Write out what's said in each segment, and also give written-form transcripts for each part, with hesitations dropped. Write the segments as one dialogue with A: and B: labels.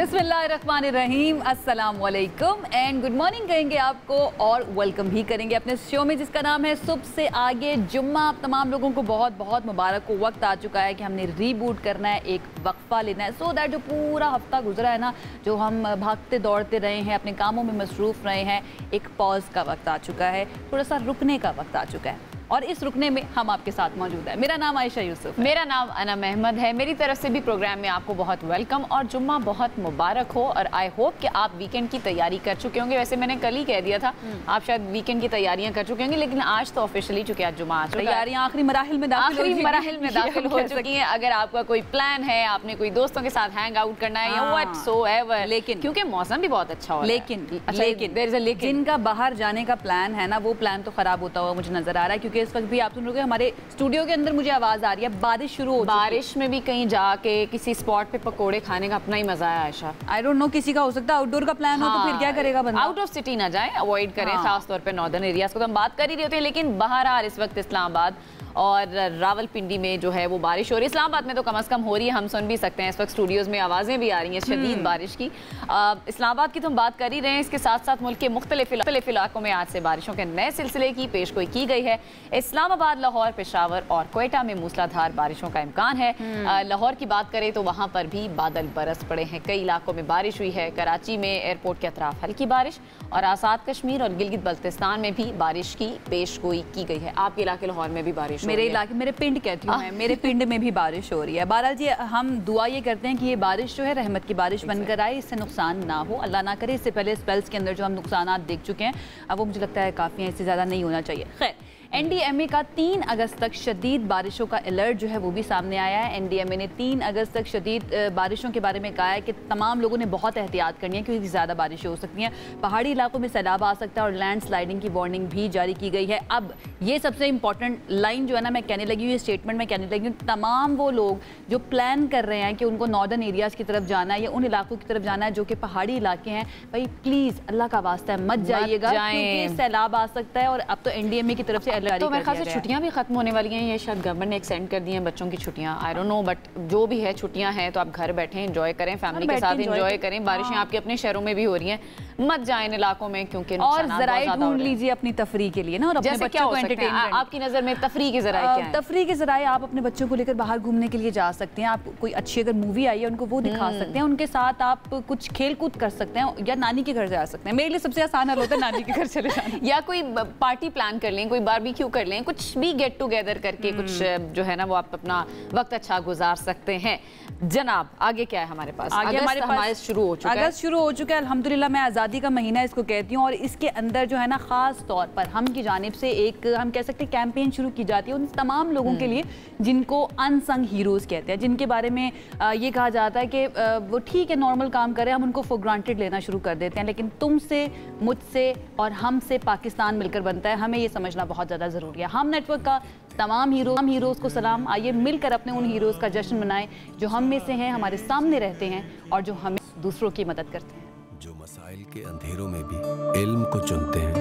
A: बिस्मिल्लाहिर्रहमानिर्रहीम, अस्सलाम वालेकुम एंड गुड मॉर्निंग कहेंगे आपको और वेलकम भी करेंगे अपने शो में जिसका नाम है सुबह से आगे जुम्मा। आप तमाम लोगों को बहुत बहुत मुबारक हो। वक्त आ चुका है कि हमने रीबूट करना है, एक वक्फा लेना है सो दैट जो पूरा हफ्ता गुजरा है ना, जो हम भागते दौड़ते रहे हैं, अपने कामों में मसरूफ़ रहे हैं, एक पॉज का वक्त आ चुका है, थोड़ा सा रुकने का वक्त आ चुका है और इस रुकने में हम आपके साथ मौजूद है। मेरा नाम आयशा यूसुफ है।
B: मेरा नाम अनम अहमद है। मेरी तरफ से भी प्रोग्राम में आपको बहुत वेलकम और जुम्मा बहुत मुबारक हो और आई होप कि आप वीकेंड की तैयारी कर चुके होंगे। वैसे मैंने कल ही कह दिया था आप शायद वीकेंड की तैयारियां कर चुके होंगे, लेकिन आज तो ऑफिशियली चूंकि आज जुम्मा आ चुका है,
A: तैयारियां आखिरी मराहिल में दाखिल हो चुकी हैं।
B: अगर आपका कोई प्लान है, आपने कोई दोस्तों के साथ हैंग आउट करना है या व्हाटसोएवर,
A: लेकिन
B: क्योंकि मौसम भी बहुत अच्छा हो
A: रहा है, लेकिन जिनका बाहर जाने का प्लान है ना, वो प्लान तो खराब होता हुआ मुझे नजर आ रहा है। क्योंकि इस वक्त भी आप सुन रहे हो हमारे स्टूडियो के अंदर मुझे आवाज आ रही है, बारिश शुरू हो,
B: बारिश में भी कहीं जाके किसी स्पॉट पे पकोड़े खाने का अपना ही मजा है आयशा।
A: आई डोंट नो, किसी का हो सकता है आउटडोर का प्लान हो तो फिर क्या करेगा बंदा।
B: आउट ऑफ सिटी ना जाए, अवॉइड करें, खासतौर पे नॉर्दर्न एरियाज को तो हम बात कर ही रहे होते हैं। लेकिन बहरहाल इस वक्त इस्लामाबाद और रावलपिंडी में जो है वो बारिश हो रही है। इस्लामाबाद में तो कम से कम हो रही है, हम सुन भी सकते हैं। इस वक्त स्टूडियोज में आवाज़ें भी आ रही हैं शदीद बारिश की। इस्लामाबाद की तो हम बात कर ही रहे हैं, इसके साथ साथ मुल्क के मुख्तलिफ इलाकों में आज से बारिशों के नए सिलसिले की पेशगोई की गई है। इस्लामाबाद, लाहौर, पेशावर और कोयटा में मूसलाधार बारिशों का इम्कान है। लाहौर की बात करें तो वहाँ पर भी बादल बरस पड़े हैं, कई इलाकों में बारिश हुई है। कराची में एयरपोर्ट के अतराफ हल्की बारिश और आज़ाद कश्मीर और गिलगित बल्तिस्तान में भी बारिश की पेशगोई की गई है। आपके इलाके लाहौर में भी बारिश,
A: मेरे इलाके, मेरे पिंड कहती हूँ मैं, मेरे पिंड में भी बारिश हो रही है। बहरहाल जी, हम दुआ ये करते हैं कि ये बारिश जो है रहमत की बारिश बनकर आए, इससे नुकसान ना हो, अल्लाह ना करे। इससे पहले स्पेल्स के अंदर जो हम नुकसान देख चुके हैं, अब वो मुझे लगता है काफ़ी हैं, इससे ज़्यादा नहीं होना चाहिए। खैर, NDMA का 3 अगस्त तक शदीद बारिशों का अलर्ट जो है वो भी सामने आया है। NDMA ने 3 अगस्त तक शदीद बारिशों के बारे में कहा है कि तमाम लोगों ने बहुत एहतियात करनी है क्योंकि ज़्यादा बारिशें हो सकती हैं, पहाड़ी इलाकों में सैलाब आ सकता है और लैंड स्लाइडिंग की वार्निंग भी जारी की गई है। अब ये सबसे इंपॉर्टेंट लाइन जो है ना, मैं कहने लगी हूँ, ये स्टेटमेंट में कहने लगी हूँ, तमाम वो लोग जो प्लान कर रहे हैं कि उनको नॉर्दर्न एरियाज़ की तरफ जाना है या उन इलाकों की तरफ जाना है जो कि पहाड़ी इलाके हैं, भाई प्लीज़ अल्लाह का वास्ता है मत जाइएगा क्योंकि सैलाब आ सकता है। और अब तो NDMA की तरफ से
B: तो मेरे ख्याल से छुट्टियां भी खत्म होने वाली हैं, ये शायद गवर्नमेंट ने एक्सटेंड कर दी हैं बच्चों की छुट्टियां। आई डोंट नो, बट जो भी है छुट्टियां हैं तो आप घर बैठे एंजॉय करें, फैमिली के साथ एंजॉय करें। बारिशें आपके अपने शहरों में भी हो रही हैं, मत जाएं इन इलाकों में क्योंकि
A: और ज़राए ढूंढ लीजिए अपनी तफरीह के लिए ना, और अपने बच्चों को एंटरटेन करने।
B: आपकी नज़र में तफरीह के ज़राए क्या हैं?
A: तफरीह के ज़राए आप अपने बच्चों को लेकर बाहर घूमने के लिए जा सकते हैं। आप कोई अच्छी अगर मूवी आई है उनको वो दिखा सकते हैं, उनके साथ आप कुछ खेल कूद कर सकते हैं या नानी के घर जा सकते हैं। मेरे लिए सबसे आसान हल होता है नानी के घर चले जाना
B: या कोई पार्टी प्लान कर लें, कोई बारबेक्यू कर लें, कुछ भी गेट टुगेदर करके कुछ जो है ना वो आप अपना वक्त अच्छा गुजार सकते हैं। जनाब, आगे क्या है हमारे पास?
A: आगे हमारे पास
B: शुरू हो चुका है,
A: अगस्त शुरू हो चुका है अल्हम्दुलिल्लाह। मैं आज़ादी का महीना इसको कहती हूँ और इसके अंदर जो है ना ख़ास तौर पर हम की जानिब से एक, हम कह सकते हैं, कैंपेन शुरू की जाती है उन तमाम लोगों के लिए जिनको अनसंग हीरोज़ कहते हैं, जिनके बारे में ये कहा जाता है कि वो ठीक है नॉर्मल काम करें, हम उनको फॉर ग्रांटेड लेना शुरू कर देते हैं, लेकिन तुमसे, मुझसे और हमसे पाकिस्तान मिलकर बनता है। हमें ये समझना बहुत ज़्यादा ज़रूरी है। हम नेटवर्क का तमाम हीरोज़ को सलाम। आइए मिलकर अपने उन हीरोज़ का जश्न मनाएं जो हम में से हैं, हमारे सामने रहते हैं और जो हमें दूसरों की मदद करते हैं।
C: जो मसाइल के अंधेरों में भी इल्म को चुनते हैं,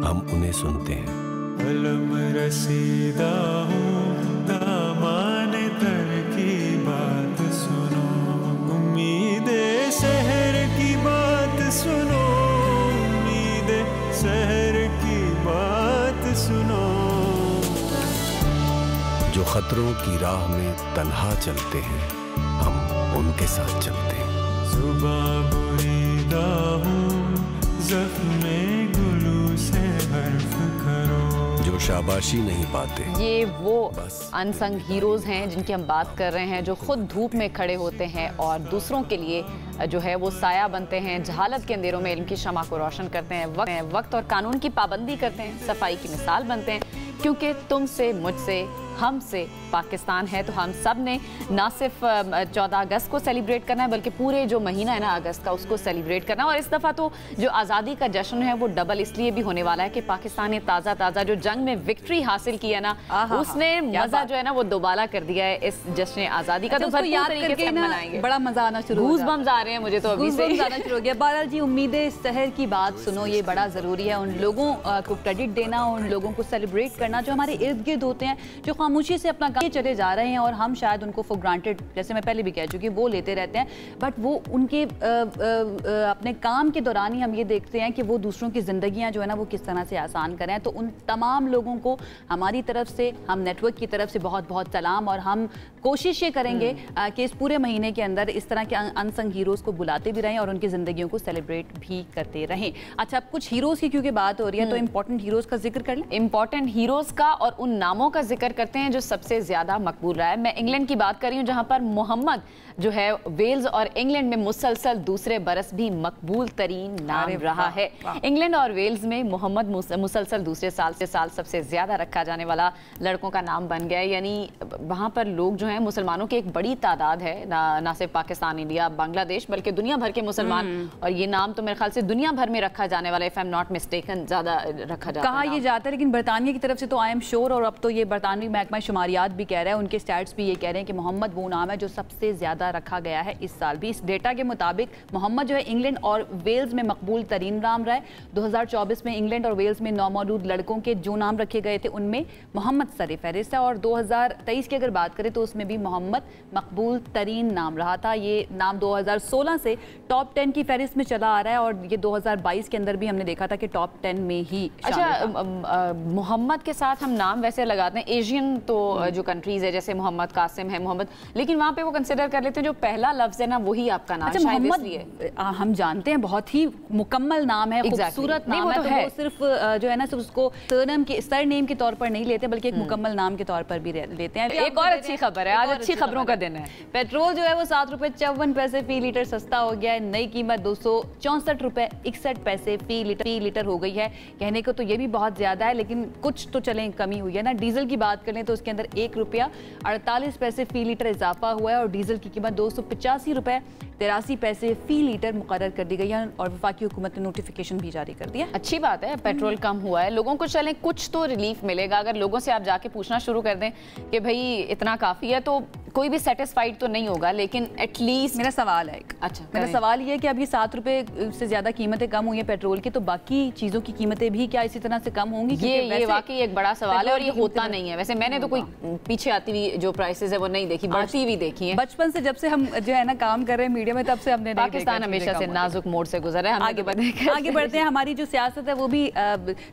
C: हम उन्हें सुनते हैं।
D: अलम रसीदा हूँ, दामाने तर की बात सुनो, उम्मीदे शहर की बात सुनो, उम्मीदे शहर की बात सुनो।
C: जो खतरों की राह में तन्हा चलते हैं, हम उनके साथ चलते हैं।
D: जुबां बुरीदा हूँ, ज़ख्मे गुलू से हर्फ करो।
C: जो शाबाशी नहीं पाते,
B: ये वो अनसंग हीरोज़ हैं जिनकी हम बात कर रहे हैं, जो खुद धूप में खड़े होते हैं और दूसरों के लिए जो है वो साया बनते हैं, जहालत के अंधेरों में इल्म की शमा को रोशन करते हैं, वक्त और कानून की पाबंदी करते हैं, सफाई की मिसाल बनते हैं। क्योंकि तुमसे, मुझसे, हमसे पाकिस्तान है, तो हम सब ने ना सिर्फ 14 अगस्त को सेलिब्रेट करना है बल्कि पूरे जो महीना है ना अगस्त का, उसको सेलिब्रेट करना है। और इस दफ़ा तो जो आज़ादी का जश्न है वो डबल इसलिए भी होने वाला है कि पाकिस्तान ने ताज़ा जो जंग में विक्ट्री हासिल की है ना, उसने मज़ा जो है ना वो दोबाला कर दिया है इस जश्न आज़ादी का। तो
A: याद करके ना बड़ा मज़ा आना शुरू,
B: गूज़बम्स आ रहे हैं मुझे तो अभी से
A: आना शुरू हो गया। बहरहाल जी, उम्मीदें शहर की बात सुनो, ये बड़ा ज़रूरी है। उन लोगों को क्रेडिट देना, उन लोगों को सेलिब्रेट करना जो हमारे इर्द गिर्द होते हैं, जो खामोशी से अपना काम चले जा रहे हैं और हम शायद उनको फॉर ग्रांटेड, जैसे मैं पहले भी कह चुकी, वो लेते रहते हैं, बट वो उनके अपने काम के दौरान ही हम ये देखते हैं कि वो दूसरों की ज़िंदगियां जो है ना वो किस तरह से आसान करें। तो उन तमाम लोगों को हमारी तरफ से, हम नेटवर्क की तरफ से बहुत बहुत सलाम, और हम कोशिश ये करेंगे कि इस पूरे महीने के अंदर इस तरह के अनसंग हीरोज़ को बुलाते भी रहें और उनकी ज़िंदगियों को सेलिब्रेट भी करते रहें। अच्छा, अब कुछ हीरोज़ की क्योंकि बात हो रही है तो इंपॉर्टेंट हीरोज़ का जिक्र कर लें।
B: इंपॉर्टेंट हीरोज़ का और उन नामों का जिक्र करते हैं जो सबसे ज़्यादा मकबूल रहा है। मैं इंग्लैंड की बात कर रही हूँ, जहाँ पर मोहम्मद जो है वेल्स और इंग्लैंड में मुसलसल दूसरे बरस भी मकबूल तरीन नाम रहा है। इंग्लैंड और वेल्स में मोहम्मद मुसलसल दूसरे साल से साल सबसे ज़्यादा रखा जाने वाला लड़कों का नाम बन गया है। यानी वहाँ पर लोग जो हैं, मुसलमानों की एक बड़ी तादाद है, ना सिर्फ पाकिस्तान, इंडिया, बांग्लादेश, बल्कि दुनिया भर के मुसलमान, और ये नाम तो मेरे ख्याल से दुनिया भर में रखा जाने वाला है, if I am not mistaken, ज़्यादा रखा जाता है।
A: कहा ये जाता है, लेकिन बरतानिया की तरफ से तो आई एम श्योर, और अब तो ये बरतानवी महकमा शुमारियात भी कह रहा है, उनके स्टैट्स भी ये कह रहे हैं कि मोहम्मद वो नाम है जो सबसे ज़्यादा रखा गया है इस साल भी। इस डेटा के मुताबिक मोहम्मद जो है इंग्लैंड और वेल्स में मकबूल तरीन नाम रहा है। 2024 में इंग्लैंड और वेल्स में नौमौजूद लड़कों के जो नाम रखे गए थे उनमें मोहम्मद सर फहरिस्त है, और 2023 की अगर बात करें तो उसमें भी मोहम्मद मकबूल तरीन नाम रहा था। ये नाम 2016 से टॉप 10 की फहरिस्त में चला आ रहा है, और ये 2022 के अंदर भी हमने देखा था कि टॉप 10 में ही।
B: अच्छा, मोहम्मद के साथ हम नाम वैसे लगाते हैं, एशियन तो जो कंट्रीज है जैसे मोहम्मद कासिम है, मोहम्मद, लेकिन वहाँ पे वो कंसिडर कर लेते हैं जो पहला लफ्ज है ना वही आपका नाम।
A: अच्छा, मोहम्मद हम जानते हैं बहुत ही मुकम्मल नाम है, खूबसूरत नाम है, तो वो सिर्फ जो है ना सिर्फ उसको सरनेम के तौर पर नहीं लेते, बबल्कि एक मुकम्मल नाम के तौर पर भी लेते हैं।
B: एक और अच्छी खबर है, आज अच्छी खबरों का दिन है।
A: पेट्रोल जो है वो 7 रुपए 54 पैसे फी लीटर सस्ता हो गया है। नई कीमत 264 रुपए 61 पैसे फी लीटर हो गई है। कहने को तो ये भी बहुत ज्यादा है, लेकिन कुछ तो चलें कमी हुई है ना। डीजल की बात करें तो उसके अंदर 1 रुपया 48 पैसे फी लीटर इजाफा हुआ है, और डीजल की कीमत 285 रुपए 83 पैसे फी लीटर मुकर्रर कर दी गई है, और वफाकी हुकूमत ने नोटिफिकेशन भी जारी कर दिया।
B: अच्छी बात है, पेट्रोल कम हुआ है, लोगों को चलें कुछ तो रिलीफ मिलेगा। अगर लोगों से आप जाके पूछना शुरू कर दें कि भाई इतना काफ़ी है, तो कोई भी सेटिस्फाइड तो नहीं होगा, लेकिन एटलीस्ट
A: मेरा सवाल है, मेरा सवाल ये है कि अभी 7 रुपए से ज्यादा कीमतें कम हुई है पेट्रोल की, तो बाकी चीजों की कीमतें भी क्या इसी तरह से कम होंगी?
B: ये वाकई एक बड़ा सवाल है, और ये होता नहीं है। वैसे मैंने तो कोई पीछे आती हुई जो प्राइसेस है वो नहीं देखी, बढ़ती हुई देखी है।
A: बचपन से जब से हम जो है ना काम कर रहे हैं मीडिया में, तब से हमने
B: पाकिस्तान हमेशा से नाजुक मोड़ से गुजर रहा है।
A: आगे बढ़ते हैं। हमारी जो सियासत है वो भी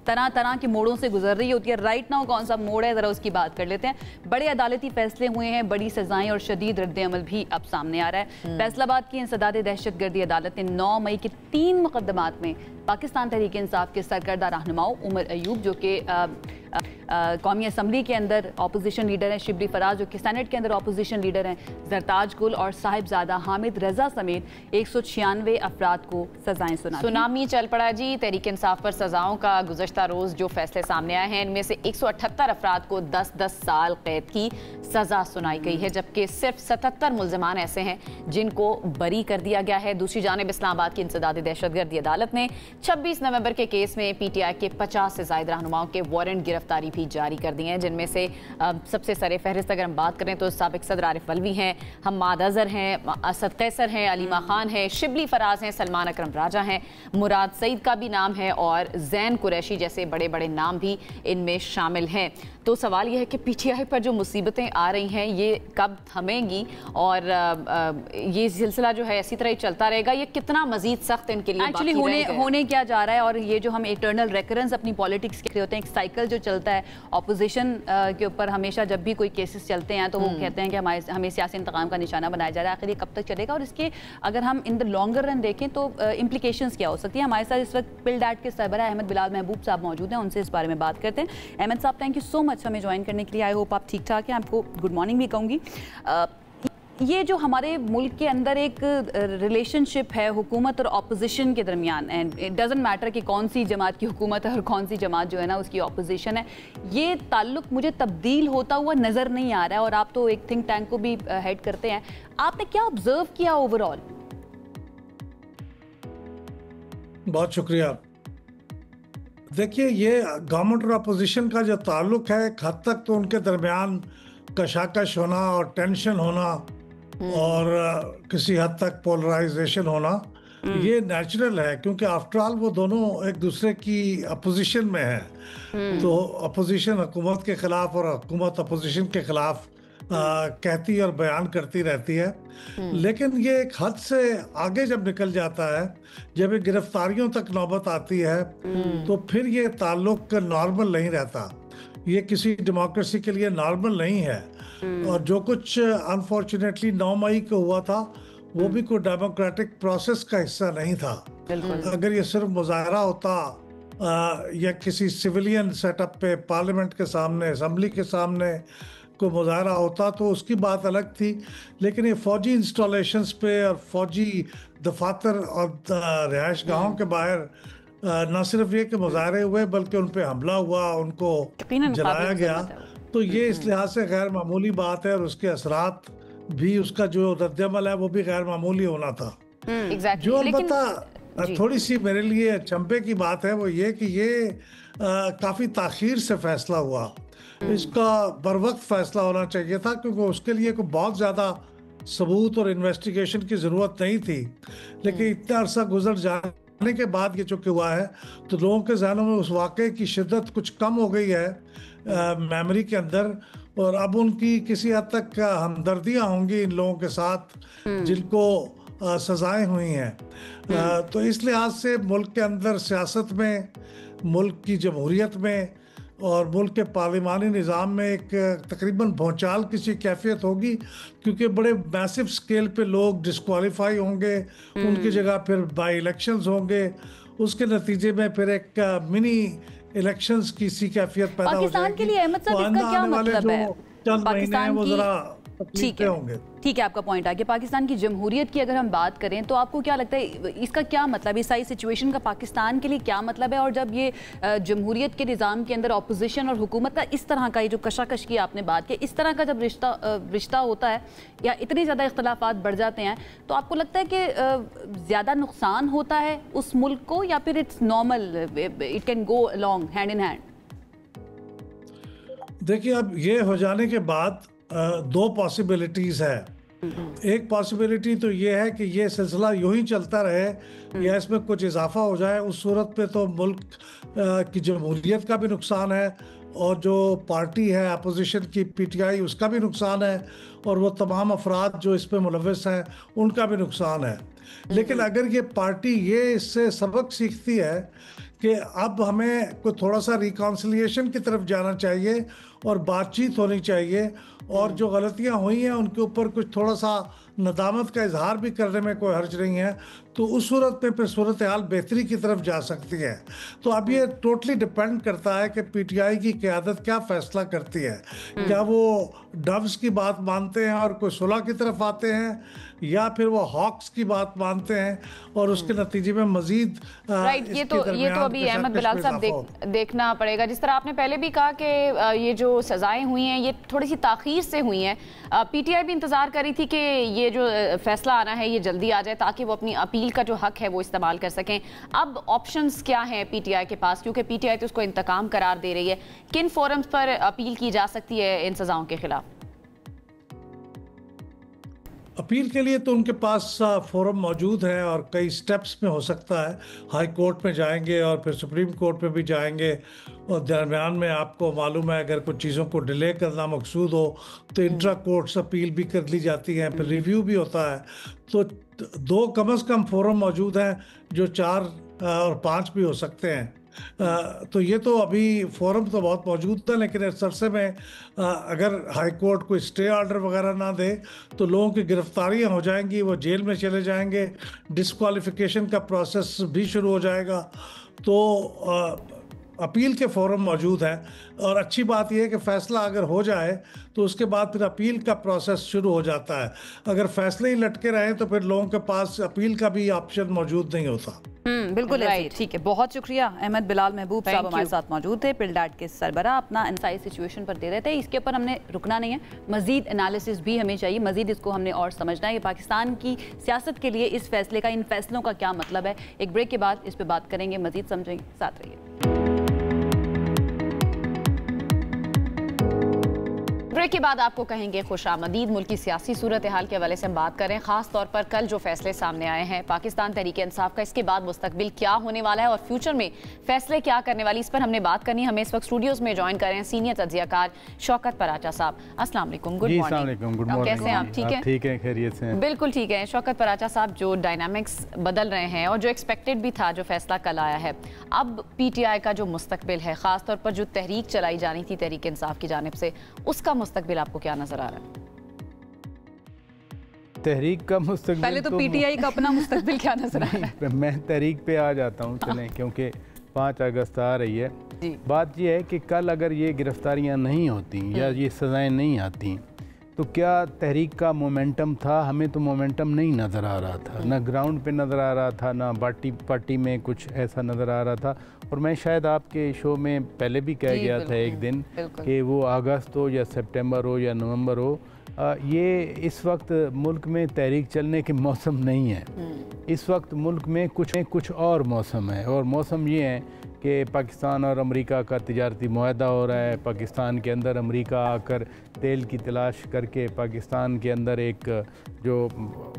A: तरह तरह के मोड़ों से गुजर रही होती है। राइट नाउ कौन सा मोड़ है, जरा उसकी बात कर लेते हैं। बड़े अदालती फैसले हुए हैं, बड़ी सजाएं और शदीद रद्द-ए-अमल भी अब सामने आ रहा है। फैसलाबाद की इंसदाद दहशतगर्दी अदालत ने 9 मई के 3 मुकदमात में पाकिस्तान तहरीक इंसाफ के सरकर्दा रहनुमाओं उमर अयूब, जो कि कौमी असम्बली के अंदर अपोजिशन लीडर हैं, शिबली फराज जो कि सेनेट के अंदर अपोजिशन लीडर हैं, जरताज गुल और साहिबजादा हामिद रजा समेत 196 अफराद को सजाएं
B: सुनामी चल पड़ा जी। तहरीक इंसाफ पर सजाओं का गुज़श्ता रोज़ जो फैसले सामने आए हैं, इनमें से 178 अफराद को 10-10 साल कैद की सजा सुनाई गई है, जबकि सिर्फ 77 मुल्ज़िमान ऐसे हैं जिनको बरी कर दिया गया है। दूसरी जानिब इस्लामाबाद की इंसदाद दहशतगर्दी अदालत ने 26 नवंबर के केस में PTI के 50 से ज़ायद रहनुमाओं के वारंट गिरफ्तारी भी जारी कर दी हैं, जिनमें से सबसे सरे फहरिस्त अगर हम बात करें तो साबिक सदर आरिफ अलवी हैं, हम्माद अजहर हैं, असद कैसर हैं, अलीमा खान हैं, शिबली फराज हैं, सलमान अकरम राजा हैं, मुराद सईद का भी नाम है, और जैन कुरैशी जैसे बड़े बड़े नाम भी इनमें शामिल हैं। तो सवाल यह है कि PTI पर जो मुसीबतें आ रही हैं ये कब थमेंगी, और ये सिलसिला जो है इसी तरह ही चलता रहेगा, ये कितना मजीद सख्त इनके लिए
A: एक्चुअली होने क्या जा रहा है। और ये जो हम इटर्नल रेकरेंस अपनी पॉलिटिक्स के होते हैं, एक साइकिल जो चलता है ऑपोजिशन के ऊपर, हमेशा जब भी कोई केसेस चलते हैं तो वो कहते हैं कि हमें सियासी इंतकाम का निशाना बनाया जा रहा है। आखिर ये कब तक चलेगा, और इसके अगर हम इन द लॉन्गर रन देखें तो इम्प्लीकेशंस क्या हो सकती है। हमारे साथ इस वक्त पिलडैट के सरबराह अहमद बिलाल महबूब साहब मौजूद हैं, उनसे इस बारे में बात करते हैं। अहमद साहब, थैंक यू सो मच हमें ज्वाइन करने के लिए। आई होप आप ठीक ठाक हैं, आपको गुड मॉर्निंग भी कहूँगी। ये जो हमारे मुल्क के अंदर एक रिलेशनशिप है हुकूमत और अपोजिशन के दरमियान, एंड इट डजंट मैटर कि कौन सी जमात की हुकूमत है और कौन सी जमात जो है ना उसकी अपोजिशन है, ये ताल्लुक मुझे तब्दील होता हुआ नज़र नहीं आ रहा है। और आप तो एक थिंक टैंक को भी हेड करते हैं, आपने क्या ऑब्जर्व किया ओवरऑल?
E: बहुत शुक्रिया। देखिए, ये गवर्नमेंट और अपोजिशन का जो ताल्लुक है, एक हद तक तो उनके दरमियान कशाकश होना और टेंशन होना और किसी हद तक पोलराइजेशन होना ये नेचुरल है, क्योंकि आफ्टर ऑल वो दोनों एक दूसरे की अपोजिशन में है। तो अपोजिशन हुकूमत के खिलाफ और हुकूमत अपोजिशन के खिलाफ कहती और बयान करती रहती है। लेकिन ये एक हद से आगे जब निकल जाता है, जब ये गिरफ्तारियों तक नौबत आती है, तो फिर ये ताल्लुक नॉर्मल नहीं रहता। ये किसी डेमोक्रेसी के लिए नॉर्मल नहीं है। और जो कुछ अनफॉर्चुनेटली 9 मई को हुआ था, वो भी कोई डेमोक्रेटिक प्रोसेस का हिस्सा नहीं था। अगर ये सिर्फ मुजाहरा होता या किसी सिविलियन सेटअप पे पार्लियामेंट के सामने, असेंबली के सामने को मुजाहरा होता, तो उसकी बात अलग थी। लेकिन ये फौजी इंस्टॉलेशंस पे और फौजी दफातर और रिहाइश गाहों के बाहर न सिर्फ ये कि मुजाहरे हुए, बल्कि उन पे हमला हुआ, उनको जलाया गया। तो ये इस लिहाज से गैर मामूली बात है, और उसके असरात भी, उसका जो रद्दअमल है वो भी गैर मामूली होना था। जो अलबत्ता थोड़ी सी मेरे लिए चंपे की बात है वो ये कि ये काफ़ी ताखीर से फैसला हुआ। इसका बर वक्त फैसला होना चाहिए था, क्योंकि उसके लिए कोई बहुत ज़्यादा सबूत और इन्वेस्टिगेशन की ज़रूरत नहीं थी। लेकिन इतना अरसा गुजर जाने के बाद ये चूँकि हुआ है, तो लोगों के जहनों में उस वाक़े की शिद्दत कुछ कम हो गई है मेमोरी के अंदर, और अब उनकी किसी हद तक हमदर्दियाँ होंगी इन लोगों के साथ जिनको सजाएं हुई हैं। तो इस लिहाज से मुल्क के अंदर सियासत में, मुल्क की जमहूरियत में और मुल्क के पार्लिमानी निज़ाम में एक तकरीबन भौचाल किसी कैफियत होगी, क्योंकि बड़े मैसिव स्केल पे लोग डिस्क्वालीफाई होंगे, उनकी जगह फिर बाई इलेक्शंस होंगे, उसके नतीजे में फिर एक मिनी इलेक्शंस की सी कैफियत पैदा हो जाएगी।
A: पाकिस्तान के लिए अहमद साहब इसका क्या मतलब है?
E: पाकिस्तान वो जरा
A: ठीक है, आपका पॉइंट आ गया। पाकिस्तान की जमहूरियत की अगर हम बात करें, तो आपको क्या लगता है इसका क्या मतलब है, इस सारी सिचुएशन का पाकिस्तान के लिए क्या मतलब है? और जब ये जमहूरियत के निज़ाम के अंदर ऑपोजिशन और हुकूमत का इस तरह का, ये जो कशाकश की आपने बात की, इस तरह का जब रिश्ता होता है या इतने ज़्यादा इख्तलाफात बढ़ जाते हैं, तो आपको लगता है कि ज़्यादा नुकसान होता है उस मुल्क को, या फिर it's normal, it can go along hand in hand?
E: देखिए, अब ये हो जाने के बाद दो पॉसिबिलिटीज़ है। एक पॉसिबिलिटी तो ये है कि ये सिलसिला यूं ही चलता रहे या इसमें कुछ इजाफा हो जाए। उस सूरत पे तो मुल्क की जमहूरियत का भी नुकसान है, और जो पार्टी है अपोजिशन की PTI, उसका भी नुकसान है, और वो तमाम अफराद जो इस पे मुलव्वस हैं उनका भी नुकसान है। लेकिन अगर ये पार्टी ये इससे सबक सीखती है कि अब हमें कोई थोड़ा सा रिकॉन्सिलिएशन की तरफ जाना चाहिए और बातचीत होनी चाहिए, और जो गलतियां हुई हैं उनके ऊपर कुछ थोड़ा सा नदामत का इजहार भी करने में कोई हर्ज नहीं है, तो उस सूरत में फिर सूरत हाल बेहतरी की तरफ जा सकती है। तो अब ये टोटली डिपेंड करता है कि PTI की क़यादत क्या फ़ैसला करती है। क्या वो डव्स की बात मानते हैं और कोई सुलह की तरफ आते हैं, या फिर वो हॉक्स की बात मानते हैं और उसके नतीजे में मजीद
B: राइट। ये तो अभी अहमद बिलाल साहब देखना पड़ेगा। जिस तरह आपने पहले भी कहा कि ये जो सजाएं हुई हैं ये थोड़ी सी ताख़ीर से हुई हैं। PTI भी इंतज़ार कर रही थी कि ये जो फैसला आना है ये जल्दी आ जाए, ताकि वो अपनी अपील का जो हक है वो इस्तेमाल कर सकें। अब ऑप्शंस क्या हैं PTI के पास, क्योंकि PTI तो उसको इंतकाम करार दे रही है। किन फोरम्स पर अपील की जा सकती है इन सजाओं के खिलाफ?
E: अपील के लिए तो उनके पास फोरम मौजूद है और कई स्टेप्स में हो सकता है। हाई कोर्ट में जाएंगे और फिर सुप्रीम कोर्ट में भी जाएंगे, और दरमियान में आपको मालूम है अगर कुछ चीज़ों को डिले करना मकसूद हो तो इंट्रा कोर्ट्स अपील भी कर ली जाती हैं, फिर रिव्यू भी होता है। तो दो कम से कम फोरम मौजूद हैं, जो 4 और 5 भी हो सकते हैं। तो ये तो अभी फोरम तो बहुत मौजूद था, लेकिन इस अरसे में अगर हाई कोर्ट कोई स्टे ऑर्डर वगैरह ना दे तो लोगों की गिरफ्तारियां हो जाएंगी, वो जेल में चले जाएंगे, डिस्क्वालिफिकेशन का प्रोसेस भी शुरू हो जाएगा। तो अपील के फोरम मौजूद हैं, और अच्छी बात यह है कि फ़ैसला अगर हो जाए तो उसके बाद फिर अपील का प्रोसेस शुरू हो जाता है। अगर फैसले ही लटके रहें तो फिर लोगों के पास अपील का भी ऑप्शन मौजूद नहीं होता।
A: बिल्कुल राइट। ठीक है, बहुत शुक्रिया। अहमद बिलाल महबूब साहब हमारे साथ मौजूद थे, पिलडाट के सरबरा, अपना इनसाइड सिचुएशन पर दे रहे थे। इसके ऊपर हमने रुकना नहीं है, मजीद एनालिसिस भी हमें चाहिए, मजीद इसको हमने और समझना है कि पाकिस्तान की सियासत के लिए इस फैसले का, इन फैसलों का क्या मतलब है। एक ब्रेक के बाद इस पर बात करेंगे, मजीद समझेंगे, साथ रहिए।
B: ब्रेक के बाद आपको कहेंगे खुशामदीद। मुल्क की सियासी सूरत हाल के हवाले से हम बात करें, खास तौर पर कल जो फैसले सामने आए हैं पाकिस्तान तहरीक इंसाफ का, इसके बाद मुस्तकबिल क्या होने वाला है और फ्यूचर में फैसले क्या करने वाली, इस पर हमने बात करनी। हमें इस वक्त स्टूडियोज में ज्वाइन कर रहे हैं सीनियर तज्जियाकार शौकत पराचा साहब। अस्सलाम वालेकुम, गुड मॉर्निंग। कैसे हैं आप? ठीक है,
F: ठीक है, खैरियत से हैं?
B: बिल्कुल ठीक है। शौकत पराचा साहब, जो डायनामिक्स बदल रहे हैं और जो एक्सपेक्टेड भी था, जो फैसला कल आया है, अब PTI का जो मुस्तकबिल है, खासतौर पर जो तहरीक चलाई जानी थी तहरीक इंसाफ की जानिब से, उसका मुस्तकबिल आपको क्या नजर आ रहा है?
F: तहरीक का मुस्तकबिल
A: पहले तो PTI का अपना मुस्तकबिल क्या नजर आ रहा है?
F: मैं तहरीक पे आ जाता हूँ, चलें, क्योंकि 5 अगस्त आ रही है। बात यह है कि कल अगर ये गिरफ्तारियाँ नहीं होती या ये सज़ाएँ नहीं आती तो क्या तहरीक का मोमेंटम था? हमें तो मोमेंटम नहीं नज़र आ रहा था, ना ग्राउंड पे नज़र आ रहा था, ना पार्टी में कुछ ऐसा नज़र आ रहा था। और मैं शायद आपके शो में पहले भी कह गया था एक दिन कि वो अगस्त हो या सितंबर हो या नवंबर हो, ये इस वक्त मुल्क में तहरीक चलने के मौसम नहीं है। इस वक्त मुल्क में कुछ और मौसम है, और मौसम ये है कि पाकिस्तान और अमेरिका का तिजारती मुआहदा हो रहा है। पाकिस्तान के अंदर अमेरिका आकर तेल की तलाश करके पाकिस्तान के अंदर एक जो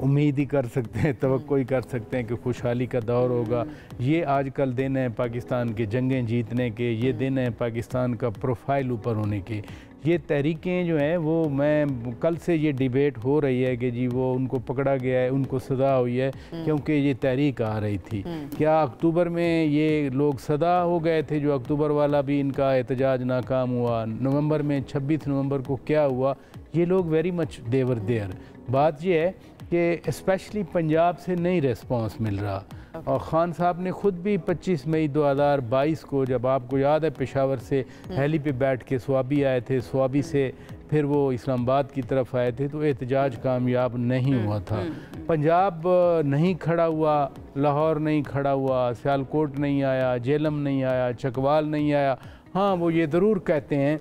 F: उम्मीद ही कर सकते हैं, तवक्को ही कर सकते हैं कि खुशहाली का दौर होगा। ये आजकल दिन है पाकिस्तान के जंगें जीतने के, ये दिन है पाकिस्तान का प्रोफाइल ऊपर होने के। ये तहरीकें जो हैं वो, मैं कल से ये डिबेट हो रही है कि जी वो उनको पकड़ा गया है, उनको सज़ा हुई है क्योंकि ये तहरीक आ रही थी। क्या अक्टूबर में ये लोग सज़ा हो गए थे? जो अक्टूबर वाला भी इनका एहतजाज नाकाम हुआ। नवंबर में 26 नवंबर को क्या हुआ? ये लोग वेरी मच देवर देयर। बात ये है कि स्पेशली पंजाब से नहीं रिस्पॉन्स मिल रहा। और ख़ान साहब ने ख़ुद भी 25 मई 2022 को, जब आपको याद है, पेशावर से हेली पे बैठ के स्वाबी आए थे, स्वाबी से फिर वो इस्लामाबाद की तरफ आए थे, तो एहतजाज कामयाब नहीं हुआ था। पंजाब नहीं खड़ा हुआ, लाहौर नहीं खड़ा हुआ, सियालकोट नहीं आया, जेलम नहीं आया, चकवाल नहीं आया। हाँ, वो ये ज़रूर कहते हैं